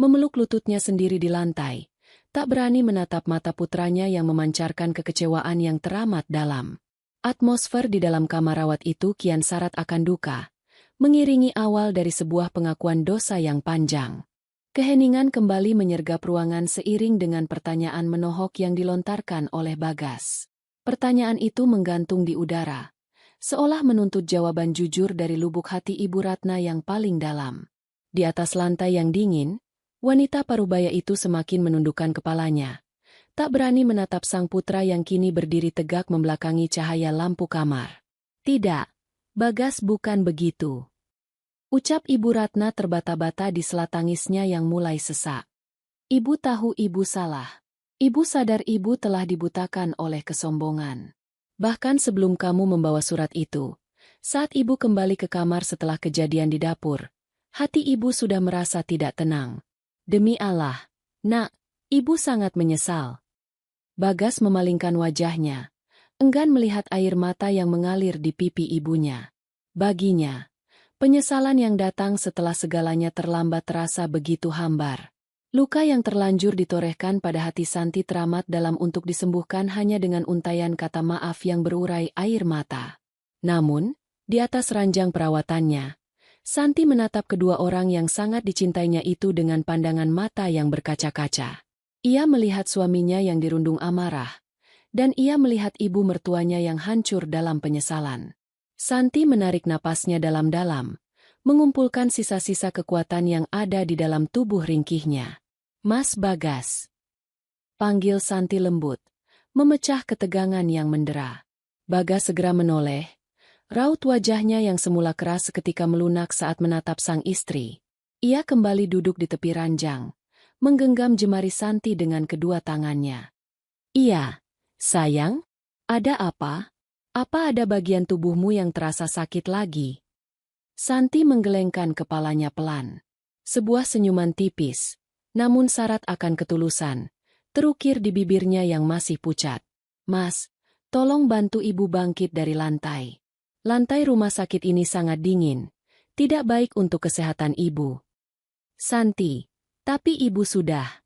memeluk lututnya sendiri di lantai, tak berani menatap mata putranya yang memancarkan kekecewaan yang teramat dalam. Atmosfer di dalam kamar rawat itu kian syarat akan duka, mengiringi awal dari sebuah pengakuan dosa yang panjang. Keheningan kembali menyergap ruangan seiring dengan pertanyaan menohok yang dilontarkan oleh Bagas. Pertanyaan itu menggantung di udara, seolah menuntut jawaban jujur dari lubuk hati Ibu Ratna yang paling dalam. Di atas lantai yang dingin, wanita parubaya itu semakin menundukkan kepalanya, tak berani menatap sang putra yang kini berdiri tegak membelakangi cahaya lampu kamar. Tidak, Bagas bukan begitu. Ucap Ibu Ratna terbata-bata di sela tangisnya yang mulai sesak. Ibu tahu ibu salah. Ibu sadar ibu telah dibutakan oleh kesombongan. Bahkan sebelum kamu membawa surat itu, saat ibu kembali ke kamar setelah kejadian di dapur, hati ibu sudah merasa tidak tenang. Demi Allah, Nak, ibu sangat menyesal. Bagas memalingkan wajahnya, enggan melihat air mata yang mengalir di pipi ibunya. Baginya, penyesalan yang datang setelah segalanya terlambat terasa begitu hambar. Luka yang terlanjur ditorehkan pada hati Santi teramat dalam untuk disembuhkan hanya dengan untaian kata maaf yang berurai air mata. Namun, di atas ranjang perawatannya, Santi menatap kedua orang yang sangat dicintainya itu dengan pandangan mata yang berkaca-kaca. Ia melihat suaminya yang dirundung amarah, dan ia melihat ibu mertuanya yang hancur dalam penyesalan. Santi menarik napasnya dalam-dalam, mengumpulkan sisa-sisa kekuatan yang ada di dalam tubuh ringkihnya. Mas Bagas. Panggil Santi lembut, memecah ketegangan yang mendera. Bagas segera menoleh, raut wajahnya yang semula keras seketika melunak saat menatap sang istri. Ia kembali duduk di tepi ranjang, menggenggam jemari Santi dengan kedua tangannya. Iya, sayang, ada apa? Apa ada bagian tubuhmu yang terasa sakit lagi? Santi menggelengkan kepalanya pelan. Sebuah senyuman tipis, namun syarat akan ketulusan, terukir di bibirnya yang masih pucat. Mas, tolong bantu ibu bangkit dari lantai. Lantai rumah sakit ini sangat dingin, tidak baik untuk kesehatan ibu. Santi. Tapi ibu sudah.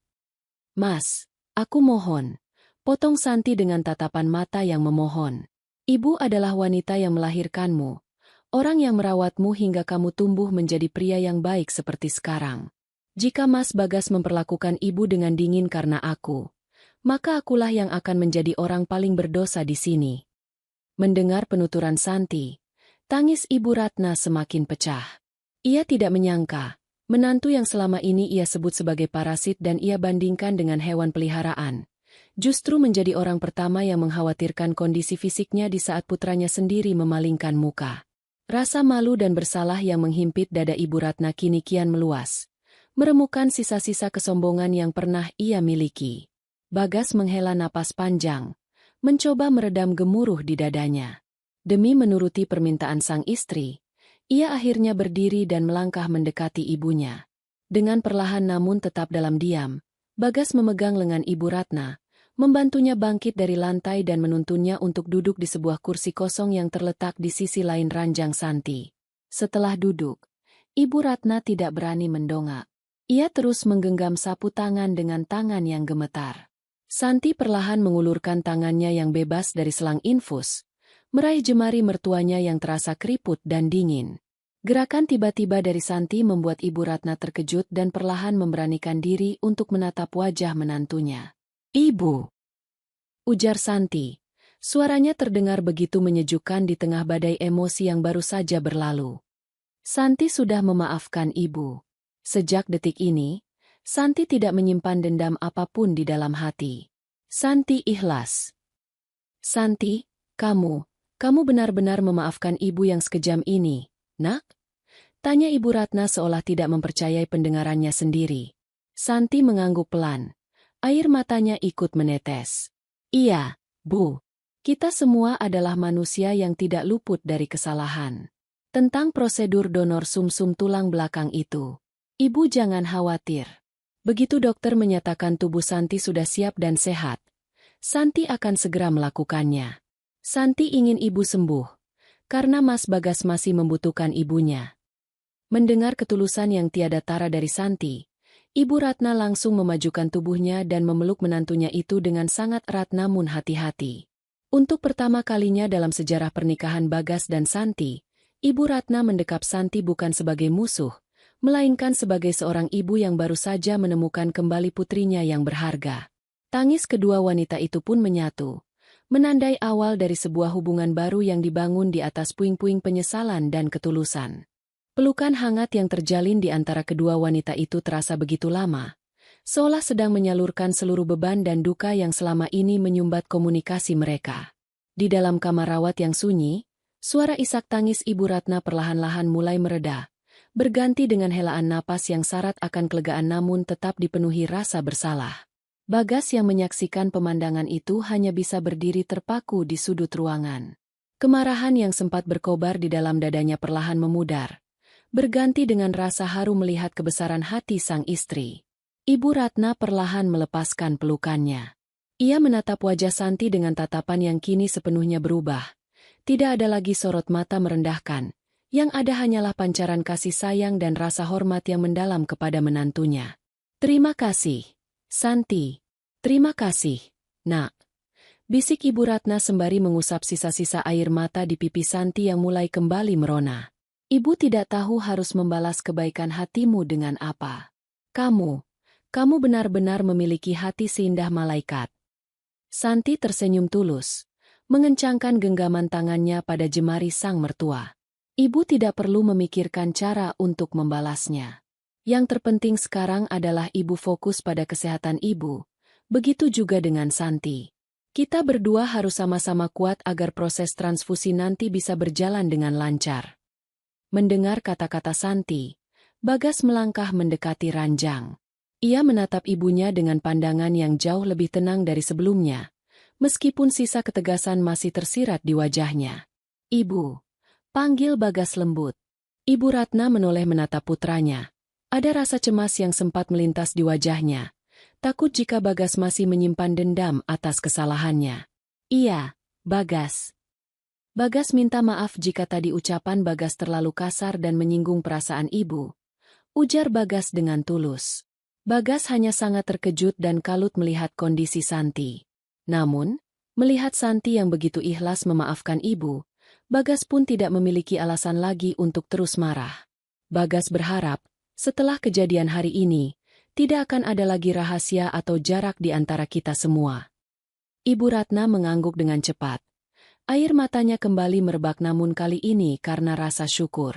Mas, aku mohon. Potong Santi dengan tatapan mata yang memohon. Ibu adalah wanita yang melahirkanmu. Orang yang merawatmu hingga kamu tumbuh menjadi pria yang baik seperti sekarang. Jika Mas Bagas memperlakukan ibu dengan dingin karena aku, maka akulah yang akan menjadi orang paling berdosa di sini. Mendengar penuturan Santi, tangis Ibu Ratna semakin pecah. Ia tidak menyangka, menantu yang selama ini ia sebut sebagai parasit dan ia bandingkan dengan hewan peliharaan, justru menjadi orang pertama yang mengkhawatirkan kondisi fisiknya di saat putranya sendiri memalingkan muka. Rasa malu dan bersalah yang menghimpit dada Ibu Ratna kini kian meluas, meremukan sisa-sisa kesombongan yang pernah ia miliki. Bagas menghela napas panjang, mencoba meredam gemuruh di dadanya. Demi menuruti permintaan sang istri, ia akhirnya berdiri dan melangkah mendekati ibunya. Dengan perlahan namun tetap dalam diam, Bagas memegang lengan Ibu Ratna, membantunya bangkit dari lantai dan menuntunnya untuk duduk di sebuah kursi kosong yang terletak di sisi lain ranjang Santi. Setelah duduk, Ibu Ratna tidak berani mendongak. Ia terus menggenggam sapu tangan dengan tangan yang gemetar. Santi perlahan mengulurkan tangannya yang bebas dari selang infus, meraih jemari mertuanya yang terasa keriput dan dingin. Gerakan tiba-tiba dari Santi membuat Ibu Ratna terkejut dan perlahan memberanikan diri untuk menatap wajah menantunya. "Ibu," ujar Santi. Suaranya terdengar begitu menyejukkan di tengah badai emosi yang baru saja berlalu. Santi sudah memaafkan ibu. Sejak detik ini, Santi tidak menyimpan dendam apapun di dalam hati. Santi ikhlas. "Santi, kamu benar-benar memaafkan ibu yang sekejam ini, nak?" Tanya Ibu Ratna seolah tidak mempercayai pendengarannya sendiri. Santi mengangguk pelan. Air matanya ikut menetes. "Iya, Bu. Kita semua adalah manusia yang tidak luput dari kesalahan. Tentang prosedur donor sumsum tulang belakang itu, Ibu jangan khawatir. Begitu dokter menyatakan tubuh Santi sudah siap dan sehat, Santi akan segera melakukannya. Santi ingin ibu sembuh, karena Mas Bagas masih membutuhkan ibunya." Mendengar ketulusan yang tiada tara dari Santi, Ibu Ratna langsung memajukan tubuhnya dan memeluk menantunya itu dengan sangat erat namun hati-hati. Untuk pertama kalinya dalam sejarah pernikahan Bagas dan Santi, Ibu Ratna mendekap Santi bukan sebagai musuh, melainkan sebagai seorang ibu yang baru saja menemukan kembali putrinya yang berharga. Tangis kedua wanita itu pun menyatu, menandai awal dari sebuah hubungan baru yang dibangun di atas puing-puing penyesalan dan ketulusan. Pelukan hangat yang terjalin di antara kedua wanita itu terasa begitu lama, seolah sedang menyalurkan seluruh beban dan duka yang selama ini menyumbat komunikasi mereka. Di dalam kamar rawat yang sunyi, suara isak tangis Ibu Ratna perlahan-lahan mulai mereda, berganti dengan helaan napas yang syarat akan kelegaan namun tetap dipenuhi rasa bersalah. Bagas yang menyaksikan pemandangan itu hanya bisa berdiri terpaku di sudut ruangan. Kemarahan yang sempat berkobar di dalam dadanya perlahan memudar, berganti dengan rasa haru melihat kebesaran hati sang istri. Ibu Ratna perlahan melepaskan pelukannya. Ia menatap wajah Santi dengan tatapan yang kini sepenuhnya berubah. Tidak ada lagi sorot mata merendahkan, yang ada hanyalah pancaran kasih sayang dan rasa hormat yang mendalam kepada menantunya. "Terima kasih, Santi. Terima kasih, nak." Bisik Ibu Ratna sembari mengusap sisa-sisa air mata di pipi Santi yang mulai kembali merona. "Ibu tidak tahu harus membalas kebaikan hatimu dengan apa. Kamu benar-benar memiliki hati seindah malaikat." Santi tersenyum tulus, mengencangkan genggaman tangannya pada jemari sang mertua. Ibu tidak perlu memikirkan cara untuk membalasnya. Yang terpenting sekarang adalah ibu fokus pada kesehatan ibu. Begitu juga dengan Santi. Kita berdua harus sama-sama kuat agar proses transfusi nanti bisa berjalan dengan lancar. Mendengar kata-kata Santi, Bagas melangkah mendekati ranjang. Ia menatap ibunya dengan pandangan yang jauh lebih tenang dari sebelumnya, meskipun sisa ketegasan masih tersirat di wajahnya. "Ibu," panggil Bagas lembut. Ibu Ratna menoleh menatap putranya. Ada rasa cemas yang sempat melintas di wajahnya, takut jika Bagas masih menyimpan dendam atas kesalahannya. "Iya, Bagas." Bagas minta maaf jika tadi ucapan Bagas terlalu kasar dan menyinggung perasaan ibu, ujar Bagas dengan tulus. Bagas hanya sangat terkejut dan kalut melihat kondisi Santi. Namun, melihat Santi yang begitu ikhlas memaafkan ibu, Bagas pun tidak memiliki alasan lagi untuk terus marah. Bagas berharap, setelah kejadian hari ini, tidak akan ada lagi rahasia atau jarak di antara kita semua. Ibu Ratna mengangguk dengan cepat. Air matanya kembali merebak namun kali ini karena rasa syukur.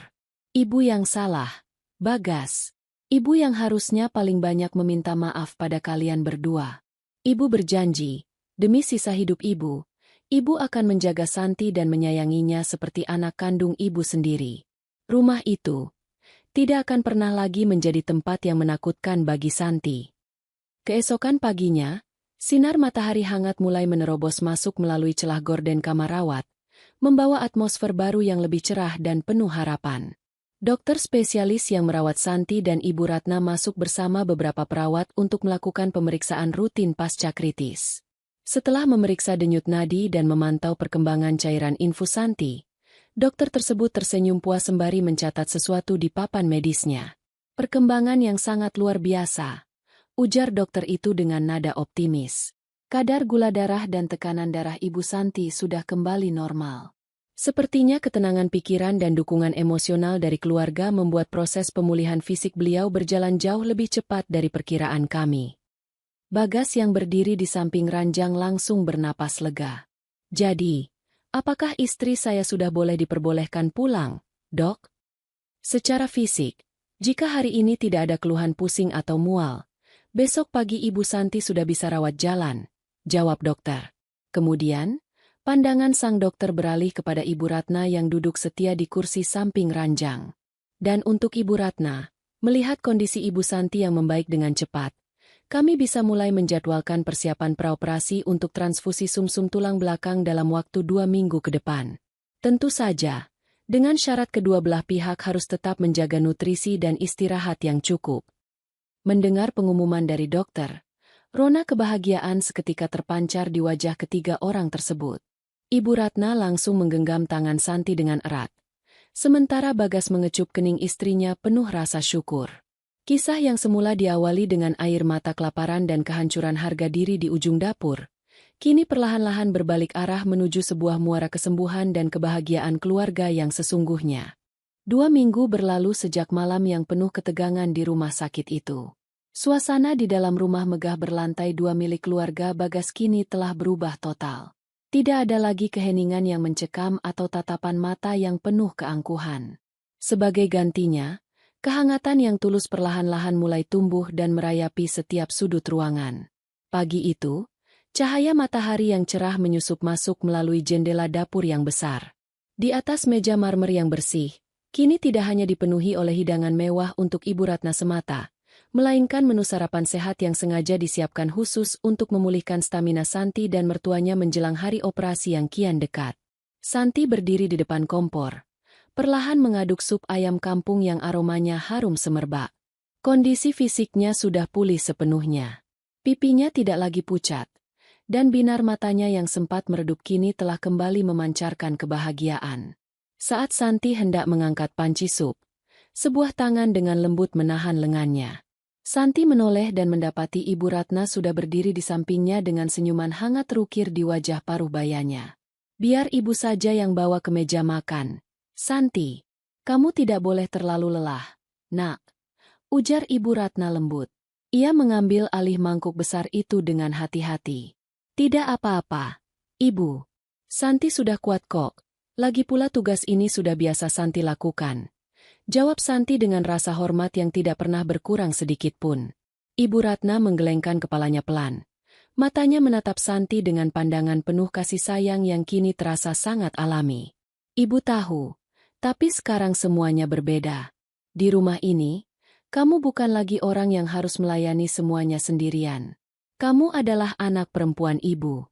Ibu yang salah, Bagas. Ibu yang harusnya paling banyak meminta maaf pada kalian berdua. Ibu berjanji, demi sisa hidup ibu akan menjaga Santi dan menyayanginya seperti anak kandung ibu sendiri. Rumah itu tidak akan pernah lagi menjadi tempat yang menakutkan bagi Santi. Keesokan paginya, sinar matahari hangat mulai menerobos masuk melalui celah gorden kamar rawat, membawa atmosfer baru yang lebih cerah dan penuh harapan. Dokter spesialis yang merawat Santi dan Ibu Ratna masuk bersama beberapa perawat untuk melakukan pemeriksaan rutin pasca kritis. Setelah memeriksa denyut nadi dan memantau perkembangan cairan infus Santi, dokter tersebut tersenyum puas sembari mencatat sesuatu di papan medisnya. Perkembangan yang sangat luar biasa, ujar dokter itu dengan nada optimis. Kadar gula darah dan tekanan darah Ibu Santi sudah kembali normal. Sepertinya ketenangan pikiran dan dukungan emosional dari keluarga membuat proses pemulihan fisik beliau berjalan jauh lebih cepat dari perkiraan kami. Bagas yang berdiri di samping ranjang langsung bernapas lega. Jadi, apakah istri saya sudah boleh diperbolehkan pulang, Dok? Secara fisik, jika hari ini tidak ada keluhan pusing atau mual, besok pagi Ibu Santi sudah bisa rawat jalan, jawab dokter. Kemudian, pandangan sang dokter beralih kepada Ibu Ratna yang duduk setia di kursi samping ranjang. Dan untuk Ibu Ratna, melihat kondisi Ibu Santi yang membaik dengan cepat, kami bisa mulai menjadwalkan persiapan praoperasi untuk transfusi sumsum tulang belakang dalam waktu 2 minggu ke depan. Tentu saja, dengan syarat kedua belah pihak harus tetap menjaga nutrisi dan istirahat yang cukup. Mendengar pengumuman dari dokter, rona kebahagiaan seketika terpancar di wajah ketiga orang tersebut. Ibu Ratna langsung menggenggam tangan Santi dengan erat, sementara Bagas mengecup kening istrinya penuh rasa syukur. Kisah yang semula diawali dengan air mata kelaparan dan kehancuran harga diri di ujung dapur, kini perlahan-lahan berbalik arah menuju sebuah muara kesembuhan dan kebahagiaan keluarga yang sesungguhnya. 2 minggu berlalu sejak malam yang penuh ketegangan di rumah sakit itu. Suasana di dalam rumah megah berlantai 2 milik keluarga Bagas kini telah berubah total. Tidak ada lagi keheningan yang mencekam atau tatapan mata yang penuh keangkuhan. Sebagai gantinya, kehangatan yang tulus perlahan-lahan mulai tumbuh dan merayapi setiap sudut ruangan. Pagi itu, cahaya matahari yang cerah menyusup masuk melalui jendela dapur yang besar. Di atas meja marmer yang bersih, kini tidak hanya dipenuhi oleh hidangan mewah untuk Ibu Ratna semata, melainkan menu sarapan sehat yang sengaja disiapkan khusus untuk memulihkan stamina Santi dan mertuanya menjelang hari operasi yang kian dekat. Santi berdiri di depan kompor, perlahan mengaduk sup ayam kampung yang aromanya harum semerbak. Kondisi fisiknya sudah pulih sepenuhnya. Pipinya tidak lagi pucat, dan binar matanya yang sempat meredup kini telah kembali memancarkan kebahagiaan. Saat Santi hendak mengangkat panci sup, sebuah tangan dengan lembut menahan lengannya. Santi menoleh dan mendapati Ibu Ratna sudah berdiri di sampingnya dengan senyuman hangat terukir di wajah paruh bayanya. Biar ibu saja yang bawa ke meja makan. Santi, kamu tidak boleh terlalu lelah, nak, ujar Ibu Ratna lembut. Ia mengambil alih mangkuk besar itu dengan hati-hati. Tidak apa-apa, Ibu. Santi sudah kuat kok, lagi pula tugas ini sudah biasa Santi lakukan. Jawab Santi dengan rasa hormat yang tidak pernah berkurang sedikit pun. Ibu Ratna menggelengkan kepalanya pelan. Matanya menatap Santi dengan pandangan penuh kasih sayang yang kini terasa sangat alami. Ibu tahu. Tapi sekarang semuanya berbeda. Di rumah ini, kamu bukan lagi orang yang harus melayani semuanya sendirian. Kamu adalah anak perempuan ibu.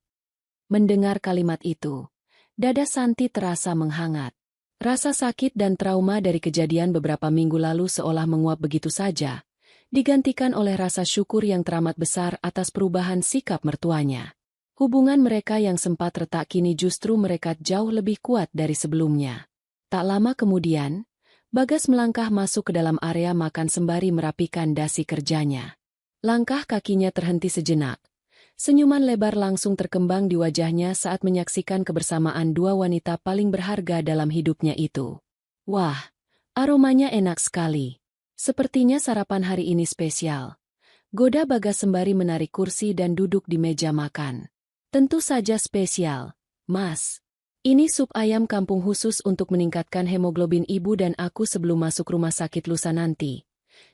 Mendengar kalimat itu, dada Santi terasa menghangat. Rasa sakit dan trauma dari kejadian beberapa minggu lalu seolah menguap begitu saja, digantikan oleh rasa syukur yang teramat besar atas perubahan sikap mertuanya. Hubungan mereka yang sempat retak kini justru merekat jauh lebih kuat dari sebelumnya. Tak lama kemudian, Bagas melangkah masuk ke dalam area makan sembari merapikan dasi kerjanya. Langkah kakinya terhenti sejenak. Senyuman lebar langsung terkembang di wajahnya saat menyaksikan kebersamaan dua wanita paling berharga dalam hidupnya itu. Wah, aromanya enak sekali. Sepertinya sarapan hari ini spesial. Goda Bagas sembari menarik kursi dan duduk di meja makan. Tentu saja spesial, Mas. Ini sup ayam kampung khusus untuk meningkatkan hemoglobin ibu dan aku sebelum masuk rumah sakit lusa nanti.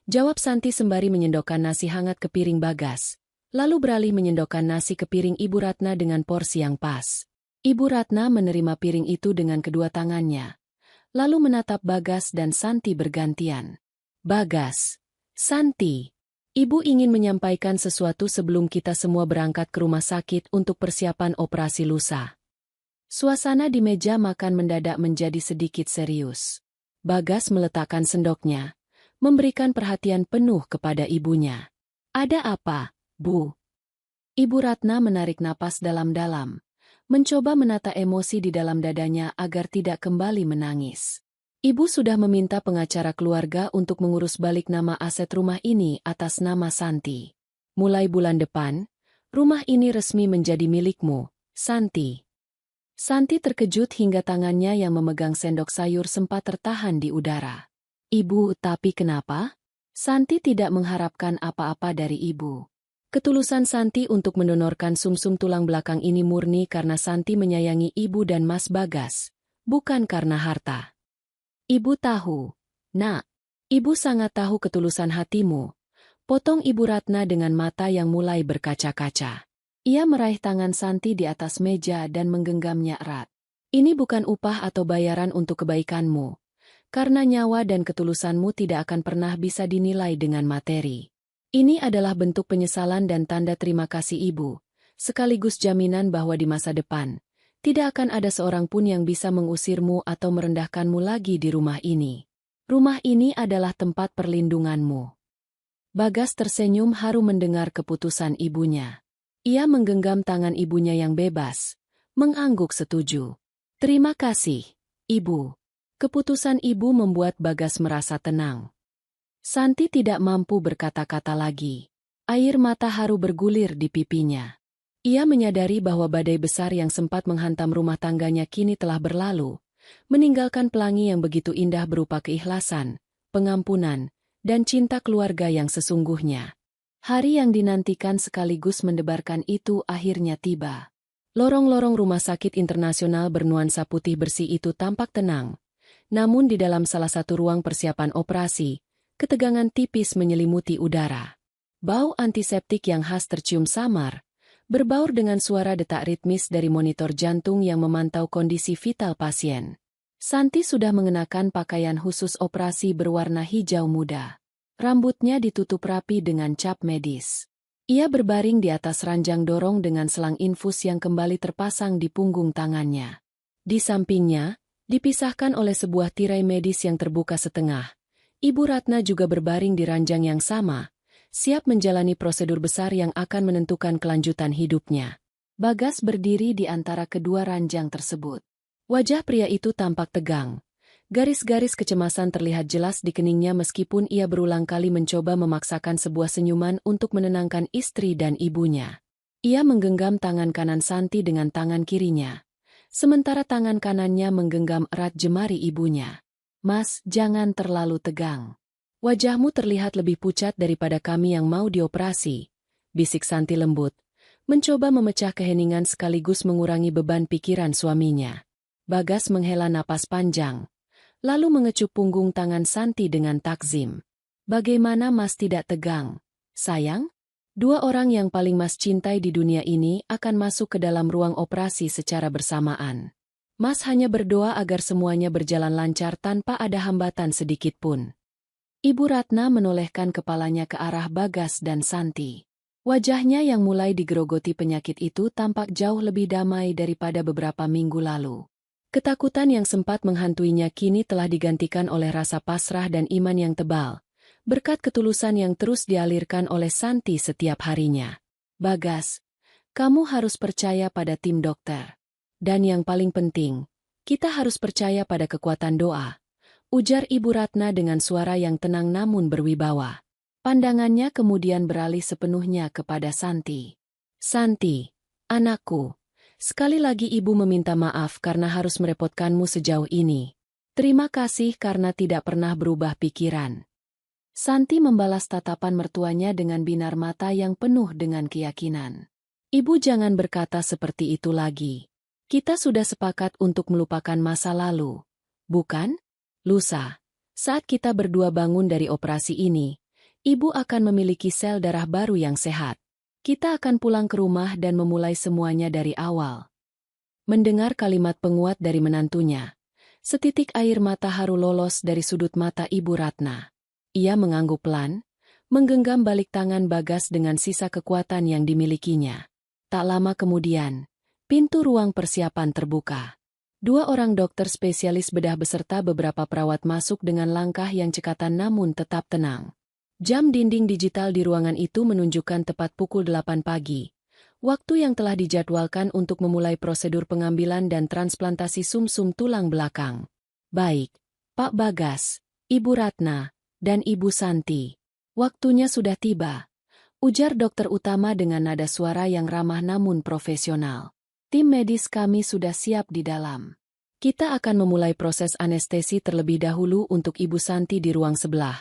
Jawab Santi sembari menyendokkan nasi hangat ke piring Bagas. Lalu beralih menyendokkan nasi ke piring Ibu Ratna dengan porsi yang pas. Ibu Ratna menerima piring itu dengan kedua tangannya. Lalu menatap Bagas dan Santi bergantian. Bagas, Santi, Ibu ingin menyampaikan sesuatu sebelum kita semua berangkat ke rumah sakit untuk persiapan operasi lusa. Suasana di meja makan mendadak menjadi sedikit serius. Bagas meletakkan sendoknya, memberikan perhatian penuh kepada ibunya. Ada apa, Bu? Ibu Ratna menarik napas dalam-dalam, mencoba menata emosi di dalam dadanya agar tidak kembali menangis. Ibu sudah meminta pengacara keluarga untuk mengurus balik nama aset rumah ini atas nama Santi. Mulai bulan depan, rumah ini resmi menjadi milikmu, Santi. Santi terkejut hingga tangannya yang memegang sendok sayur sempat tertahan di udara. Ibu, tapi kenapa? Santi tidak mengharapkan apa-apa dari ibu. Ketulusan Santi untuk mendonorkan sumsum tulang belakang ini murni karena Santi menyayangi ibu dan Mas Bagas, bukan karena harta. Ibu tahu. Nak, ibu sangat tahu ketulusan hatimu. Potong Ibu Ratna dengan mata yang mulai berkaca-kaca. Ia meraih tangan Santi di atas meja dan menggenggamnya erat. Ini bukan upah atau bayaran untuk kebaikanmu. Karena nyawa dan ketulusanmu tidak akan pernah bisa dinilai dengan materi. Ini adalah bentuk penyesalan dan tanda terima kasih ibu, sekaligus jaminan bahwa di masa depan, tidak akan ada seorang pun yang bisa mengusirmu atau merendahkanmu lagi di rumah ini. Rumah ini adalah tempat perlindunganmu. Bagas tersenyum haru mendengar keputusan ibunya. Ia menggenggam tangan ibunya yang bebas, mengangguk setuju. Terima kasih, Ibu. Keputusan ibu membuat Bagas merasa tenang. Santi tidak mampu berkata-kata lagi. Air mata haru bergulir di pipinya. Ia menyadari bahwa badai besar yang sempat menghantam rumah tangganya kini telah berlalu, meninggalkan pelangi yang begitu indah berupa keikhlasan, pengampunan, dan cinta keluarga yang sesungguhnya. Hari yang dinantikan sekaligus mendebarkan itu akhirnya tiba. Lorong-lorong rumah sakit internasional bernuansa putih bersih itu tampak tenang. Namun di dalam salah satu ruang persiapan operasi, ketegangan tipis menyelimuti udara. Bau antiseptik yang khas tercium samar, berbaur dengan suara detak ritmis dari monitor jantung yang memantau kondisi vital pasien. Santi sudah mengenakan pakaian khusus operasi berwarna hijau muda. Rambutnya ditutup rapi dengan cap medis. Ia berbaring di atas ranjang dorong dengan selang infus yang kembali terpasang di punggung tangannya. Di sampingnya, dipisahkan oleh sebuah tirai medis yang terbuka setengah. Ibu Ratna juga berbaring di ranjang yang sama, siap menjalani prosedur besar yang akan menentukan kelanjutan hidupnya. Bagas berdiri di antara kedua ranjang tersebut. Wajah pria itu tampak tegang. Garis-garis kecemasan terlihat jelas di keningnya meskipun ia berulang kali mencoba memaksakan sebuah senyuman untuk menenangkan istri dan ibunya. Ia menggenggam tangan kanan Santi dengan tangan kirinya. Sementara tangan kanannya menggenggam erat jemari ibunya. Mas, jangan terlalu tegang. Wajahmu terlihat lebih pucat daripada kami yang mau dioperasi, bisik Santi lembut, mencoba memecah keheningan sekaligus mengurangi beban pikiran suaminya. Bagas menghela napas panjang, lalu mengecup punggung tangan Santi dengan takzim. Bagaimana Mas tidak tegang, sayang? Dua orang yang paling Mas cintai di dunia ini akan masuk ke dalam ruang operasi secara bersamaan. Mas hanya berdoa agar semuanya berjalan lancar tanpa ada hambatan sedikit pun. Ibu Ratna menolehkan kepalanya ke arah Bagas dan Santi. Wajahnya yang mulai digerogoti penyakit itu tampak jauh lebih damai daripada beberapa minggu lalu. Ketakutan yang sempat menghantuinya kini telah digantikan oleh rasa pasrah dan iman yang tebal, berkat ketulusan yang terus dialirkan oleh Santi setiap harinya. Bagas, kamu harus percaya pada tim dokter. Dan yang paling penting, kita harus percaya pada kekuatan doa, ujar Ibu Ratna dengan suara yang tenang namun berwibawa. Pandangannya kemudian beralih sepenuhnya kepada Santi. Santi, anakku. Sekali lagi ibu meminta maaf karena harus merepotkanmu sejauh ini. Terima kasih karena tidak pernah berubah pikiran. Santi membalas tatapan mertuanya dengan binar mata yang penuh dengan keyakinan. Ibu jangan berkata seperti itu lagi. Kita sudah sepakat untuk melupakan masa lalu, bukan? Lusa, saat kita berdua bangun dari operasi ini, ibu akan memiliki sel darah baru yang sehat. Kita akan pulang ke rumah dan memulai semuanya dari awal. Mendengar kalimat penguat dari menantunya, setitik air mata haru lolos dari sudut mata Ibu Ratna. Ia mengangguk pelan, menggenggam balik tangan Bagas dengan sisa kekuatan yang dimilikinya. Tak lama kemudian, pintu ruang persiapan terbuka. 2 orang dokter spesialis bedah beserta beberapa perawat masuk dengan langkah yang cekatan namun tetap tenang. Jam dinding digital di ruangan itu menunjukkan tepat pukul 8 pagi. Waktu yang telah dijadwalkan untuk memulai prosedur pengambilan dan transplantasi sumsum tulang belakang. Baik, Pak Bagas, Ibu Ratna, dan Ibu Santi. Waktunya sudah tiba, ujar dokter utama dengan nada suara yang ramah namun profesional. Tim medis kami sudah siap di dalam. Kita akan memulai proses anestesi terlebih dahulu untuk Ibu Santi di ruang sebelah,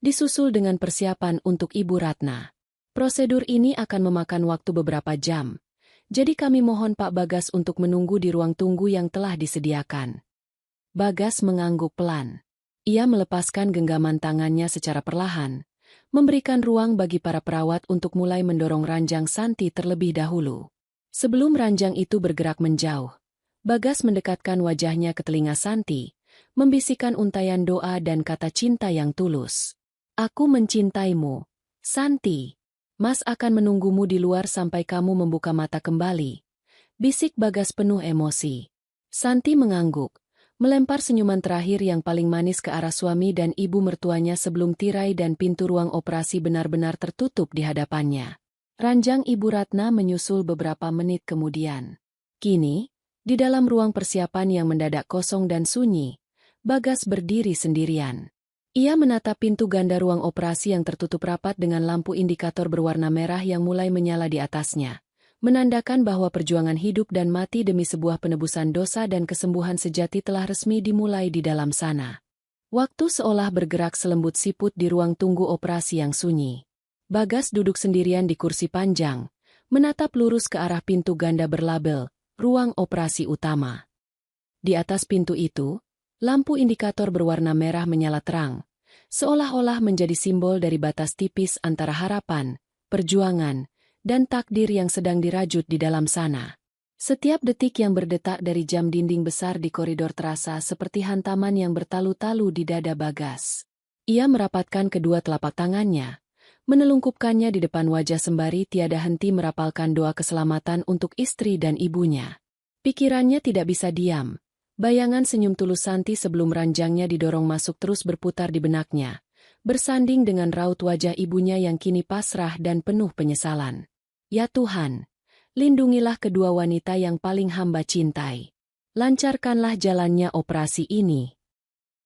disusul dengan persiapan untuk Ibu Ratna. Prosedur ini akan memakan waktu beberapa jam, jadi kami mohon Pak Bagas untuk menunggu di ruang tunggu yang telah disediakan. Bagas mengangguk pelan. Ia melepaskan genggaman tangannya secara perlahan, memberikan ruang bagi para perawat untuk mulai mendorong ranjang Santi terlebih dahulu. Sebelum ranjang itu bergerak menjauh, Bagas mendekatkan wajahnya ke telinga Santi, membisikkan untayan doa dan kata cinta yang tulus. Aku mencintaimu, Santi. Mas akan menunggumu di luar sampai kamu membuka mata kembali. Bisik Bagas penuh emosi. Santi mengangguk, melempar senyuman terakhir yang paling manis ke arah suami dan ibu mertuanya sebelum tirai dan pintu ruang operasi benar-benar tertutup di hadapannya. Ranjang Ibu Ratna menyusul beberapa menit kemudian. Kini, di dalam ruang persiapan yang mendadak kosong dan sunyi, Bagas berdiri sendirian. Ia menatap pintu ganda ruang operasi yang tertutup rapat dengan lampu indikator berwarna merah yang mulai menyala di atasnya, menandakan bahwa perjuangan hidup dan mati demi sebuah penebusan dosa dan kesembuhan sejati telah resmi dimulai di dalam sana. Waktu seolah bergerak selembut siput di ruang tunggu operasi yang sunyi. Bagas duduk sendirian di kursi panjang, menatap lurus ke arah pintu ganda berlabel, ruang operasi utama. Di atas pintu itu, lampu indikator berwarna merah menyala terang, seolah-olah menjadi simbol dari batas tipis antara harapan, perjuangan, dan takdir yang sedang dirajut di dalam sana. Setiap detik yang berdetak dari jam dinding besar di koridor terasa seperti hantaman yang bertalu-talu di dada Bagas. Ia merapatkan kedua telapak tangannya, menelungkupkannya di depan wajah sembari tiada henti merapalkan doa keselamatan untuk istri dan ibunya. Pikirannya tidak bisa diam. Bayangan senyum tulus Santi sebelum ranjangnya didorong masuk terus berputar di benaknya, bersanding dengan raut wajah ibunya yang kini pasrah dan penuh penyesalan. Ya Tuhan, lindungilah kedua wanita yang paling hamba cintai. Lancarkanlah jalannya operasi ini.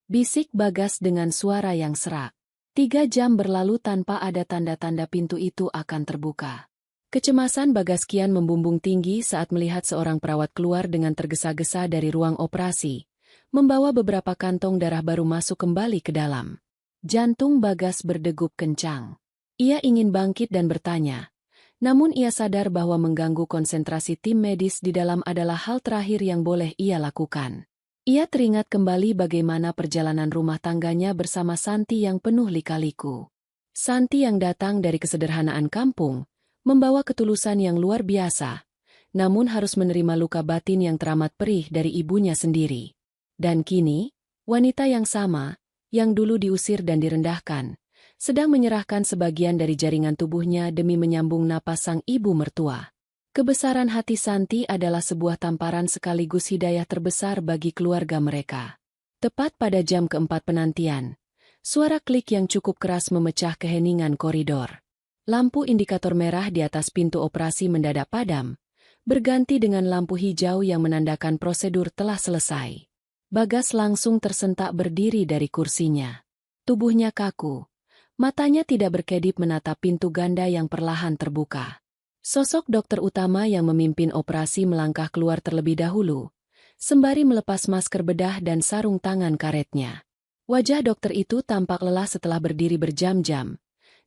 Bisik Bagas dengan suara yang serak. 3 jam berlalu tanpa ada tanda-tanda pintu itu akan terbuka. Kecemasan Bagas kian membumbung tinggi saat melihat seorang perawat keluar dengan tergesa-gesa dari ruang operasi, membawa beberapa kantong darah baru masuk kembali ke dalam. Jantung Bagas berdegup kencang. Ia ingin bangkit dan bertanya, namun ia sadar bahwa mengganggu konsentrasi tim medis di dalam adalah hal terakhir yang boleh ia lakukan. Ia teringat kembali bagaimana perjalanan rumah tangganya bersama Santi yang penuh lika-liku. Santi yang datang dari kesederhanaan kampung, membawa ketulusan yang luar biasa, namun harus menerima luka batin yang teramat perih dari ibunya sendiri. Dan kini, wanita yang sama, yang dulu diusir dan direndahkan, sedang menyerahkan sebagian dari jaringan tubuhnya demi menyambung napas sang ibu mertua. Kebesaran hati Santi adalah sebuah tamparan sekaligus hidayah terbesar bagi keluarga mereka. Tepat pada jam keempat penantian, suara klik yang cukup keras memecah keheningan koridor. Lampu indikator merah di atas pintu operasi mendadak padam, berganti dengan lampu hijau yang menandakan prosedur telah selesai. Bagas langsung tersentak berdiri dari kursinya. Tubuhnya kaku, matanya tidak berkedip menatap pintu ganda yang perlahan terbuka. Sosok dokter utama yang memimpin operasi melangkah keluar terlebih dahulu, sembari melepas masker bedah dan sarung tangan karetnya. Wajah dokter itu tampak lelah setelah berdiri berjam-jam.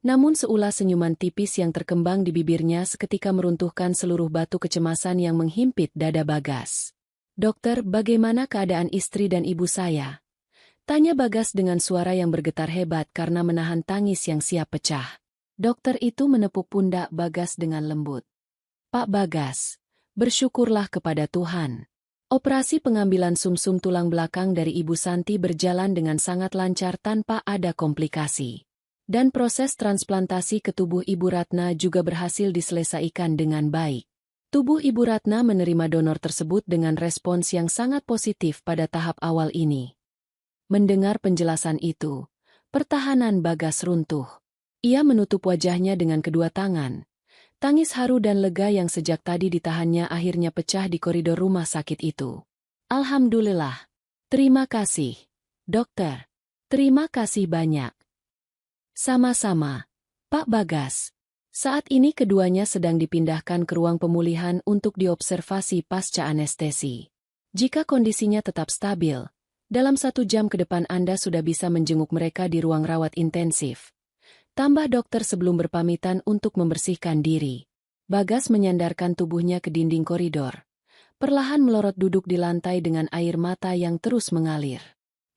Namun seulas senyuman tipis yang terkembang di bibirnya seketika meruntuhkan seluruh batu kecemasan yang menghimpit dada Bagas. Dokter, bagaimana keadaan istri dan ibu saya? Tanya Bagas dengan suara yang bergetar hebat karena menahan tangis yang siap pecah. Dokter itu menepuk pundak Bagas dengan lembut. Pak Bagas, bersyukurlah kepada Tuhan. Operasi pengambilan sumsum tulang belakang dari Ibu Santi berjalan dengan sangat lancar tanpa ada komplikasi. Dan proses transplantasi ke tubuh Ibu Ratna juga berhasil diselesaikan dengan baik. Tubuh Ibu Ratna menerima donor tersebut dengan respons yang sangat positif pada tahap awal ini. Mendengar penjelasan itu, pertahanan Bagas runtuh. Ia menutup wajahnya dengan kedua tangan. Tangis haru dan lega yang sejak tadi ditahannya akhirnya pecah di koridor rumah sakit itu. Alhamdulillah. Terima kasih, dokter. Terima kasih banyak. Sama-sama, Pak Bagas. Saat ini keduanya sedang dipindahkan ke ruang pemulihan untuk diobservasi pasca anestesi. Jika kondisinya tetap stabil, dalam 1 jam ke depan Anda sudah bisa menjenguk mereka di ruang rawat intensif. Tambah dokter sebelum berpamitan untuk membersihkan diri. Bagas menyandarkan tubuhnya ke dinding koridor. Perlahan melorot duduk di lantai dengan air mata yang terus mengalir.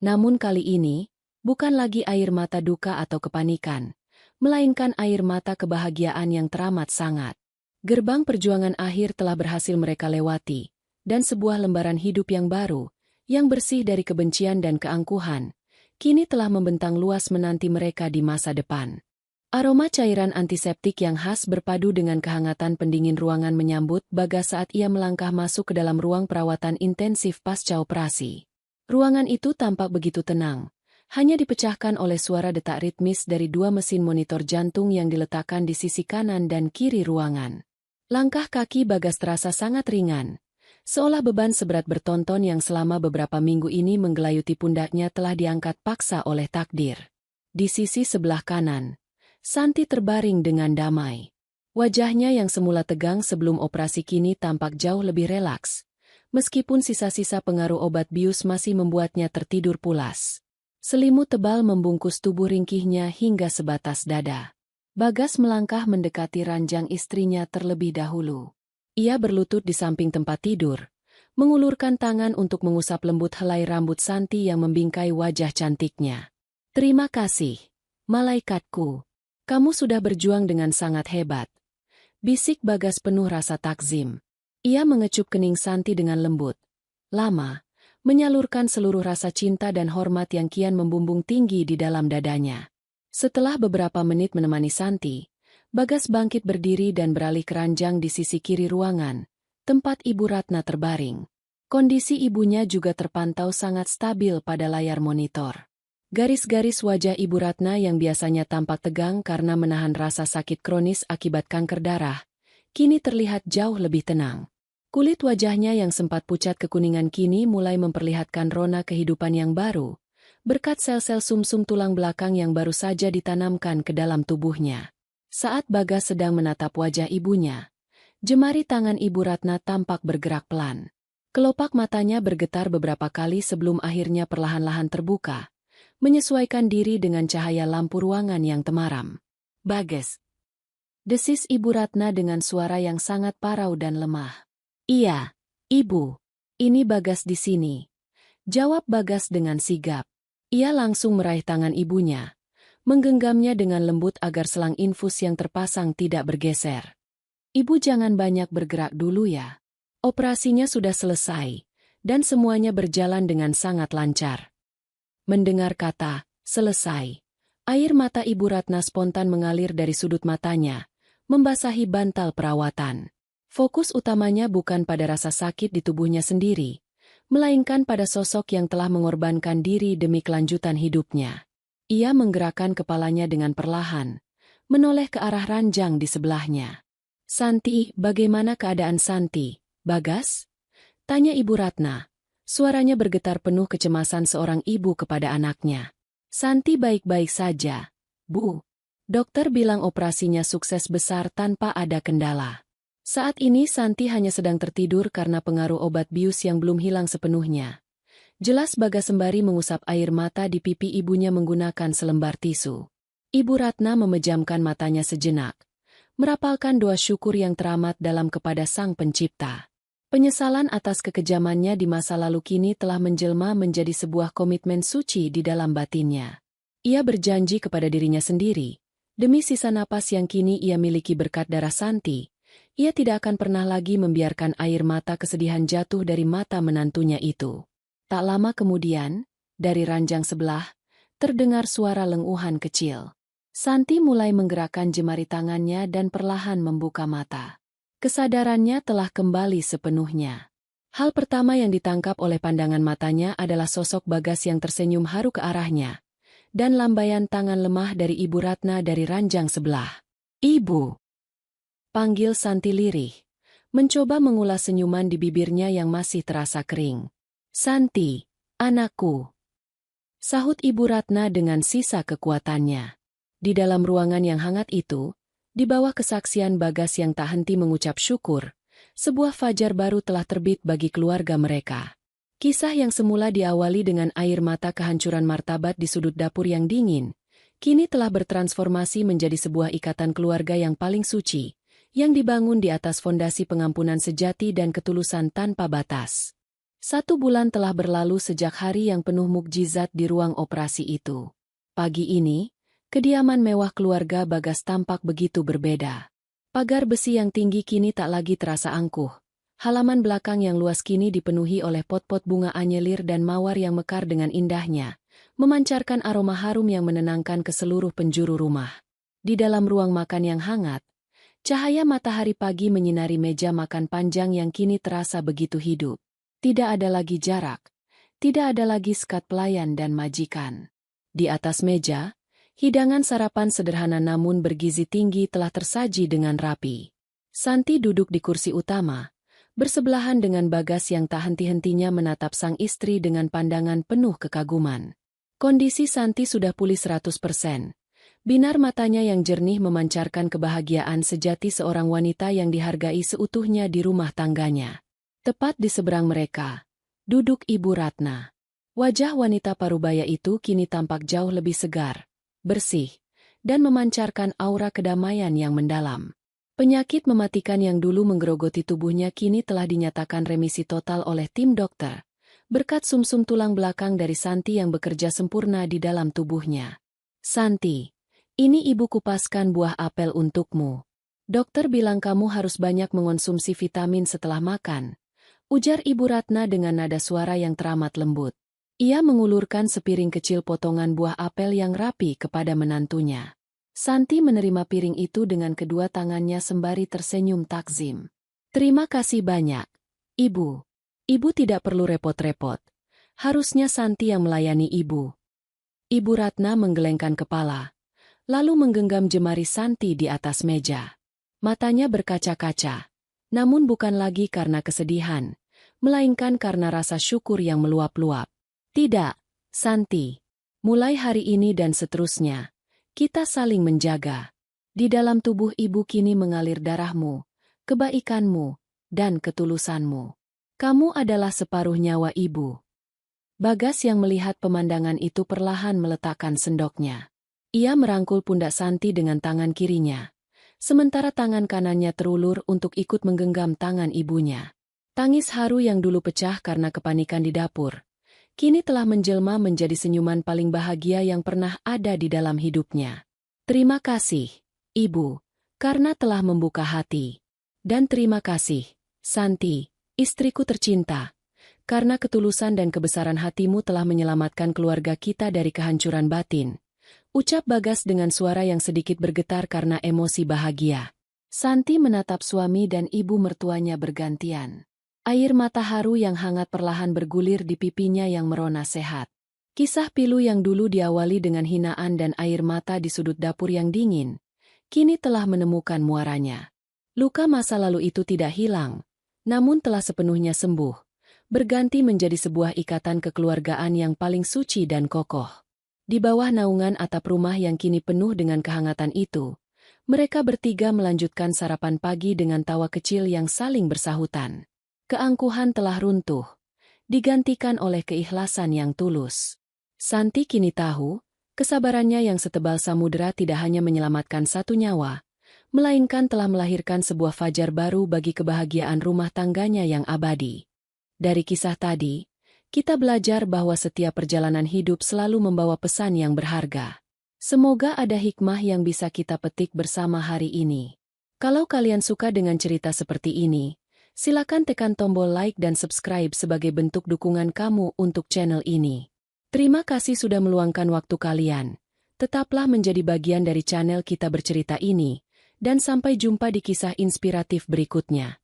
Namun kali ini, bukan lagi air mata duka atau kepanikan, melainkan air mata kebahagiaan yang teramat sangat. Gerbang perjuangan akhir telah berhasil mereka lewati, dan sebuah lembaran hidup yang baru, yang bersih dari kebencian dan keangkuhan, kini telah membentang luas menanti mereka di masa depan. Aroma cairan antiseptik yang khas berpadu dengan kehangatan pendingin ruangan menyambut Bagas saat ia melangkah masuk ke dalam ruang perawatan intensif pasca operasi. Ruangan itu tampak begitu tenang. Hanya dipecahkan oleh suara detak ritmis dari 2 mesin monitor jantung yang diletakkan di sisi kanan dan kiri ruangan. Langkah kaki Bagas terasa sangat ringan, seolah beban seberat bertonton yang selama beberapa minggu ini menggelayuti pundaknya telah diangkat paksa oleh takdir. Di sisi sebelah kanan, Santi terbaring dengan damai. Wajahnya yang semula tegang sebelum operasi kini tampak jauh lebih relaks, meskipun sisa-sisa pengaruh obat bius masih membuatnya tertidur pulas. Selimut tebal membungkus tubuh ringkihnya hingga sebatas dada. Bagas melangkah mendekati ranjang istrinya terlebih dahulu. Ia berlutut di samping tempat tidur, mengulurkan tangan untuk mengusap lembut helai rambut Santi yang membingkai wajah cantiknya. Terima kasih, malaikatku. Kamu sudah berjuang dengan sangat hebat. Bisik Bagas penuh rasa takzim. Ia mengecup kening Santi dengan lembut. Lama. Menyalurkan seluruh rasa cinta dan hormat yang kian membumbung tinggi di dalam dadanya. Setelah beberapa menit menemani Santi, Bagas bangkit berdiri dan beralih ke ranjang di sisi kiri ruangan, tempat Ibu Ratna terbaring. Kondisi ibunya juga terpantau sangat stabil pada layar monitor. Garis-garis wajah Ibu Ratna yang biasanya tampak tegang karena menahan rasa sakit kronis akibat kanker darah, kini terlihat jauh lebih tenang. Kulit wajahnya yang sempat pucat kekuningan kini mulai memperlihatkan rona kehidupan yang baru, berkat sel-sel sumsum tulang belakang yang baru saja ditanamkan ke dalam tubuhnya. Saat Bagas sedang menatap wajah ibunya, jemari tangan Ibu Ratna tampak bergerak pelan. Kelopak matanya bergetar beberapa kali sebelum akhirnya perlahan-lahan terbuka, menyesuaikan diri dengan cahaya lampu ruangan yang temaram. Bagas, desis Ibu Ratna dengan suara yang sangat parau dan lemah. Iya, Ibu. Ini Bagas di sini. Jawab Bagas dengan sigap. Ia langsung meraih tangan ibunya, menggenggamnya dengan lembut agar selang infus yang terpasang tidak bergeser. Ibu jangan banyak bergerak dulu ya. Operasinya sudah selesai, dan semuanya berjalan dengan sangat lancar. Mendengar kata, selesai. Air mata Ibu Ratna spontan mengalir dari sudut matanya, membasahi bantal perawatan. Fokus utamanya bukan pada rasa sakit di tubuhnya sendiri, melainkan pada sosok yang telah mengorbankan diri demi kelanjutan hidupnya. Ia menggerakkan kepalanya dengan perlahan, menoleh ke arah ranjang di sebelahnya. Santi, bagaimana keadaan Santi, Bagas? Tanya Ibu Ratna. Suaranya bergetar penuh kecemasan seorang ibu kepada anaknya. Santi baik-baik saja, Bu. Dokter bilang operasinya sukses besar tanpa ada kendala. Saat ini Santi hanya sedang tertidur karena pengaruh obat bius yang belum hilang sepenuhnya. Jelas Bagas sembari mengusap air mata di pipi ibunya menggunakan selembar tisu. Ibu Ratna memejamkan matanya sejenak, merapalkan doa syukur yang teramat dalam kepada Sang Pencipta. Penyesalan atas kekejamannya di masa lalu kini telah menjelma menjadi sebuah komitmen suci di dalam batinnya. Ia berjanji kepada dirinya sendiri, demi sisa napas yang kini ia miliki berkat darah Santi, ia tidak akan pernah lagi membiarkan air mata kesedihan jatuh dari mata menantunya itu. Tak lama kemudian, dari ranjang sebelah, terdengar suara lenguhan kecil. Santi mulai menggerakkan jemari tangannya dan perlahan membuka mata. Kesadarannya telah kembali sepenuhnya. Hal pertama yang ditangkap oleh pandangan matanya adalah sosok Bagas yang tersenyum haru ke arahnya, dan lambaian tangan lemah dari Ibu Ratna dari ranjang sebelah. "Ibu!" panggil Santi lirih, mencoba mengulas senyuman di bibirnya yang masih terasa kering. "Santi, anakku," sahut Ibu Ratna dengan sisa kekuatannya. Di dalam ruangan yang hangat itu, di bawah kesaksian Bagas yang tak henti mengucap syukur, sebuah fajar baru telah terbit bagi keluarga mereka. Kisah yang semula diawali dengan air mata kehancuran martabat di sudut dapur yang dingin, kini telah bertransformasi menjadi sebuah ikatan keluarga yang paling suci, yang dibangun di atas fondasi pengampunan sejati dan ketulusan tanpa batas. 1 bulan telah berlalu sejak hari yang penuh mukjizat di ruang operasi itu. Pagi ini, kediaman mewah keluarga Bagas tampak begitu berbeda. Pagar besi yang tinggi kini tak lagi terasa angkuh. Halaman belakang yang luas kini dipenuhi oleh pot-pot bunga anyelir dan mawar yang mekar dengan indahnya, memancarkan aroma harum yang menenangkan ke seluruh penjuru rumah. Di dalam ruang makan yang hangat, cahaya matahari pagi menyinari meja makan panjang yang kini terasa begitu hidup. Tidak ada lagi jarak, tidak ada lagi sekat pelayan dan majikan. Di atas meja, hidangan sarapan sederhana namun bergizi tinggi telah tersaji dengan rapi. Santi duduk di kursi utama, bersebelahan dengan Bagas yang tak henti-hentinya menatap sang istri dengan pandangan penuh kekaguman. Kondisi Santi sudah pulih 100%. Binar matanya yang jernih memancarkan kebahagiaan sejati seorang wanita yang dihargai seutuhnya di rumah tangganya. Tepat di seberang mereka, duduk Ibu Ratna. Wajah wanita parubaya itu kini tampak jauh lebih segar, bersih, dan memancarkan aura kedamaian yang mendalam. Penyakit mematikan yang dulu menggerogoti tubuhnya kini telah dinyatakan remisi total oleh tim dokter, berkat sumsum tulang belakang dari Santi yang bekerja sempurna di dalam tubuhnya. "Santi, ini ibu kupaskan buah apel untukmu. Dokter bilang kamu harus banyak mengonsumsi vitamin setelah makan," ujar Ibu Ratna dengan nada suara yang teramat lembut. Ia mengulurkan sepiring kecil potongan buah apel yang rapi kepada menantunya. Santi menerima piring itu dengan kedua tangannya sembari tersenyum takzim. "Terima kasih banyak, Ibu. Ibu tidak perlu repot-repot. Harusnya Santi yang melayani Ibu." Ibu Ratna menggelengkan kepala, lalu menggenggam jemari Santi di atas meja. Matanya berkaca-kaca, namun bukan lagi karena kesedihan, melainkan karena rasa syukur yang meluap-luap. "Tidak, Santi. Mulai hari ini dan seterusnya, kita saling menjaga. Di dalam tubuh ibu kini mengalir darahmu, kebaikanmu, dan ketulusanmu. Kamu adalah separuh nyawa ibu." Bagas yang melihat pemandangan itu perlahan meletakkan sendoknya. Ia merangkul pundak Santi dengan tangan kirinya, sementara tangan kanannya terulur untuk ikut menggenggam tangan ibunya. Tangis haru yang dulu pecah karena kepanikan di dapur, kini telah menjelma menjadi senyuman paling bahagia yang pernah ada di dalam hidupnya. "Terima kasih, Ibu, karena telah membuka hati. Dan terima kasih, Santi, istriku tercinta, karena ketulusan dan kebesaran hatimu telah menyelamatkan keluarga kita dari kehancuran batin," ucap Bagas dengan suara yang sedikit bergetar karena emosi bahagia. Santi menatap suami dan ibu mertuanya bergantian. Air mata haru yang hangat perlahan bergulir di pipinya yang merona sehat. Kisah pilu yang dulu diawali dengan hinaan dan air mata di sudut dapur yang dingin, kini telah menemukan muaranya. Luka masa lalu itu tidak hilang, namun telah sepenuhnya sembuh, berganti menjadi sebuah ikatan kekeluargaan yang paling suci dan kokoh. Di bawah naungan atap rumah yang kini penuh dengan kehangatan itu, mereka bertiga melanjutkan sarapan pagi dengan tawa kecil yang saling bersahutan. Keangkuhan telah runtuh, digantikan oleh keikhlasan yang tulus. Santi kini tahu, kesabarannya yang setebal samudera tidak hanya menyelamatkan satu nyawa, melainkan telah melahirkan sebuah fajar baru bagi kebahagiaan rumah tangganya yang abadi. Dari kisah tadi, kita belajar bahwa setiap perjalanan hidup selalu membawa pesan yang berharga. Semoga ada hikmah yang bisa kita petik bersama hari ini. Kalau kalian suka dengan cerita seperti ini, silakan tekan tombol like dan subscribe sebagai bentuk dukungan kamu untuk channel ini. Terima kasih sudah meluangkan waktu kalian. Tetaplah menjadi bagian dari channel Kita Bercerita ini, dan sampai jumpa di kisah inspiratif berikutnya.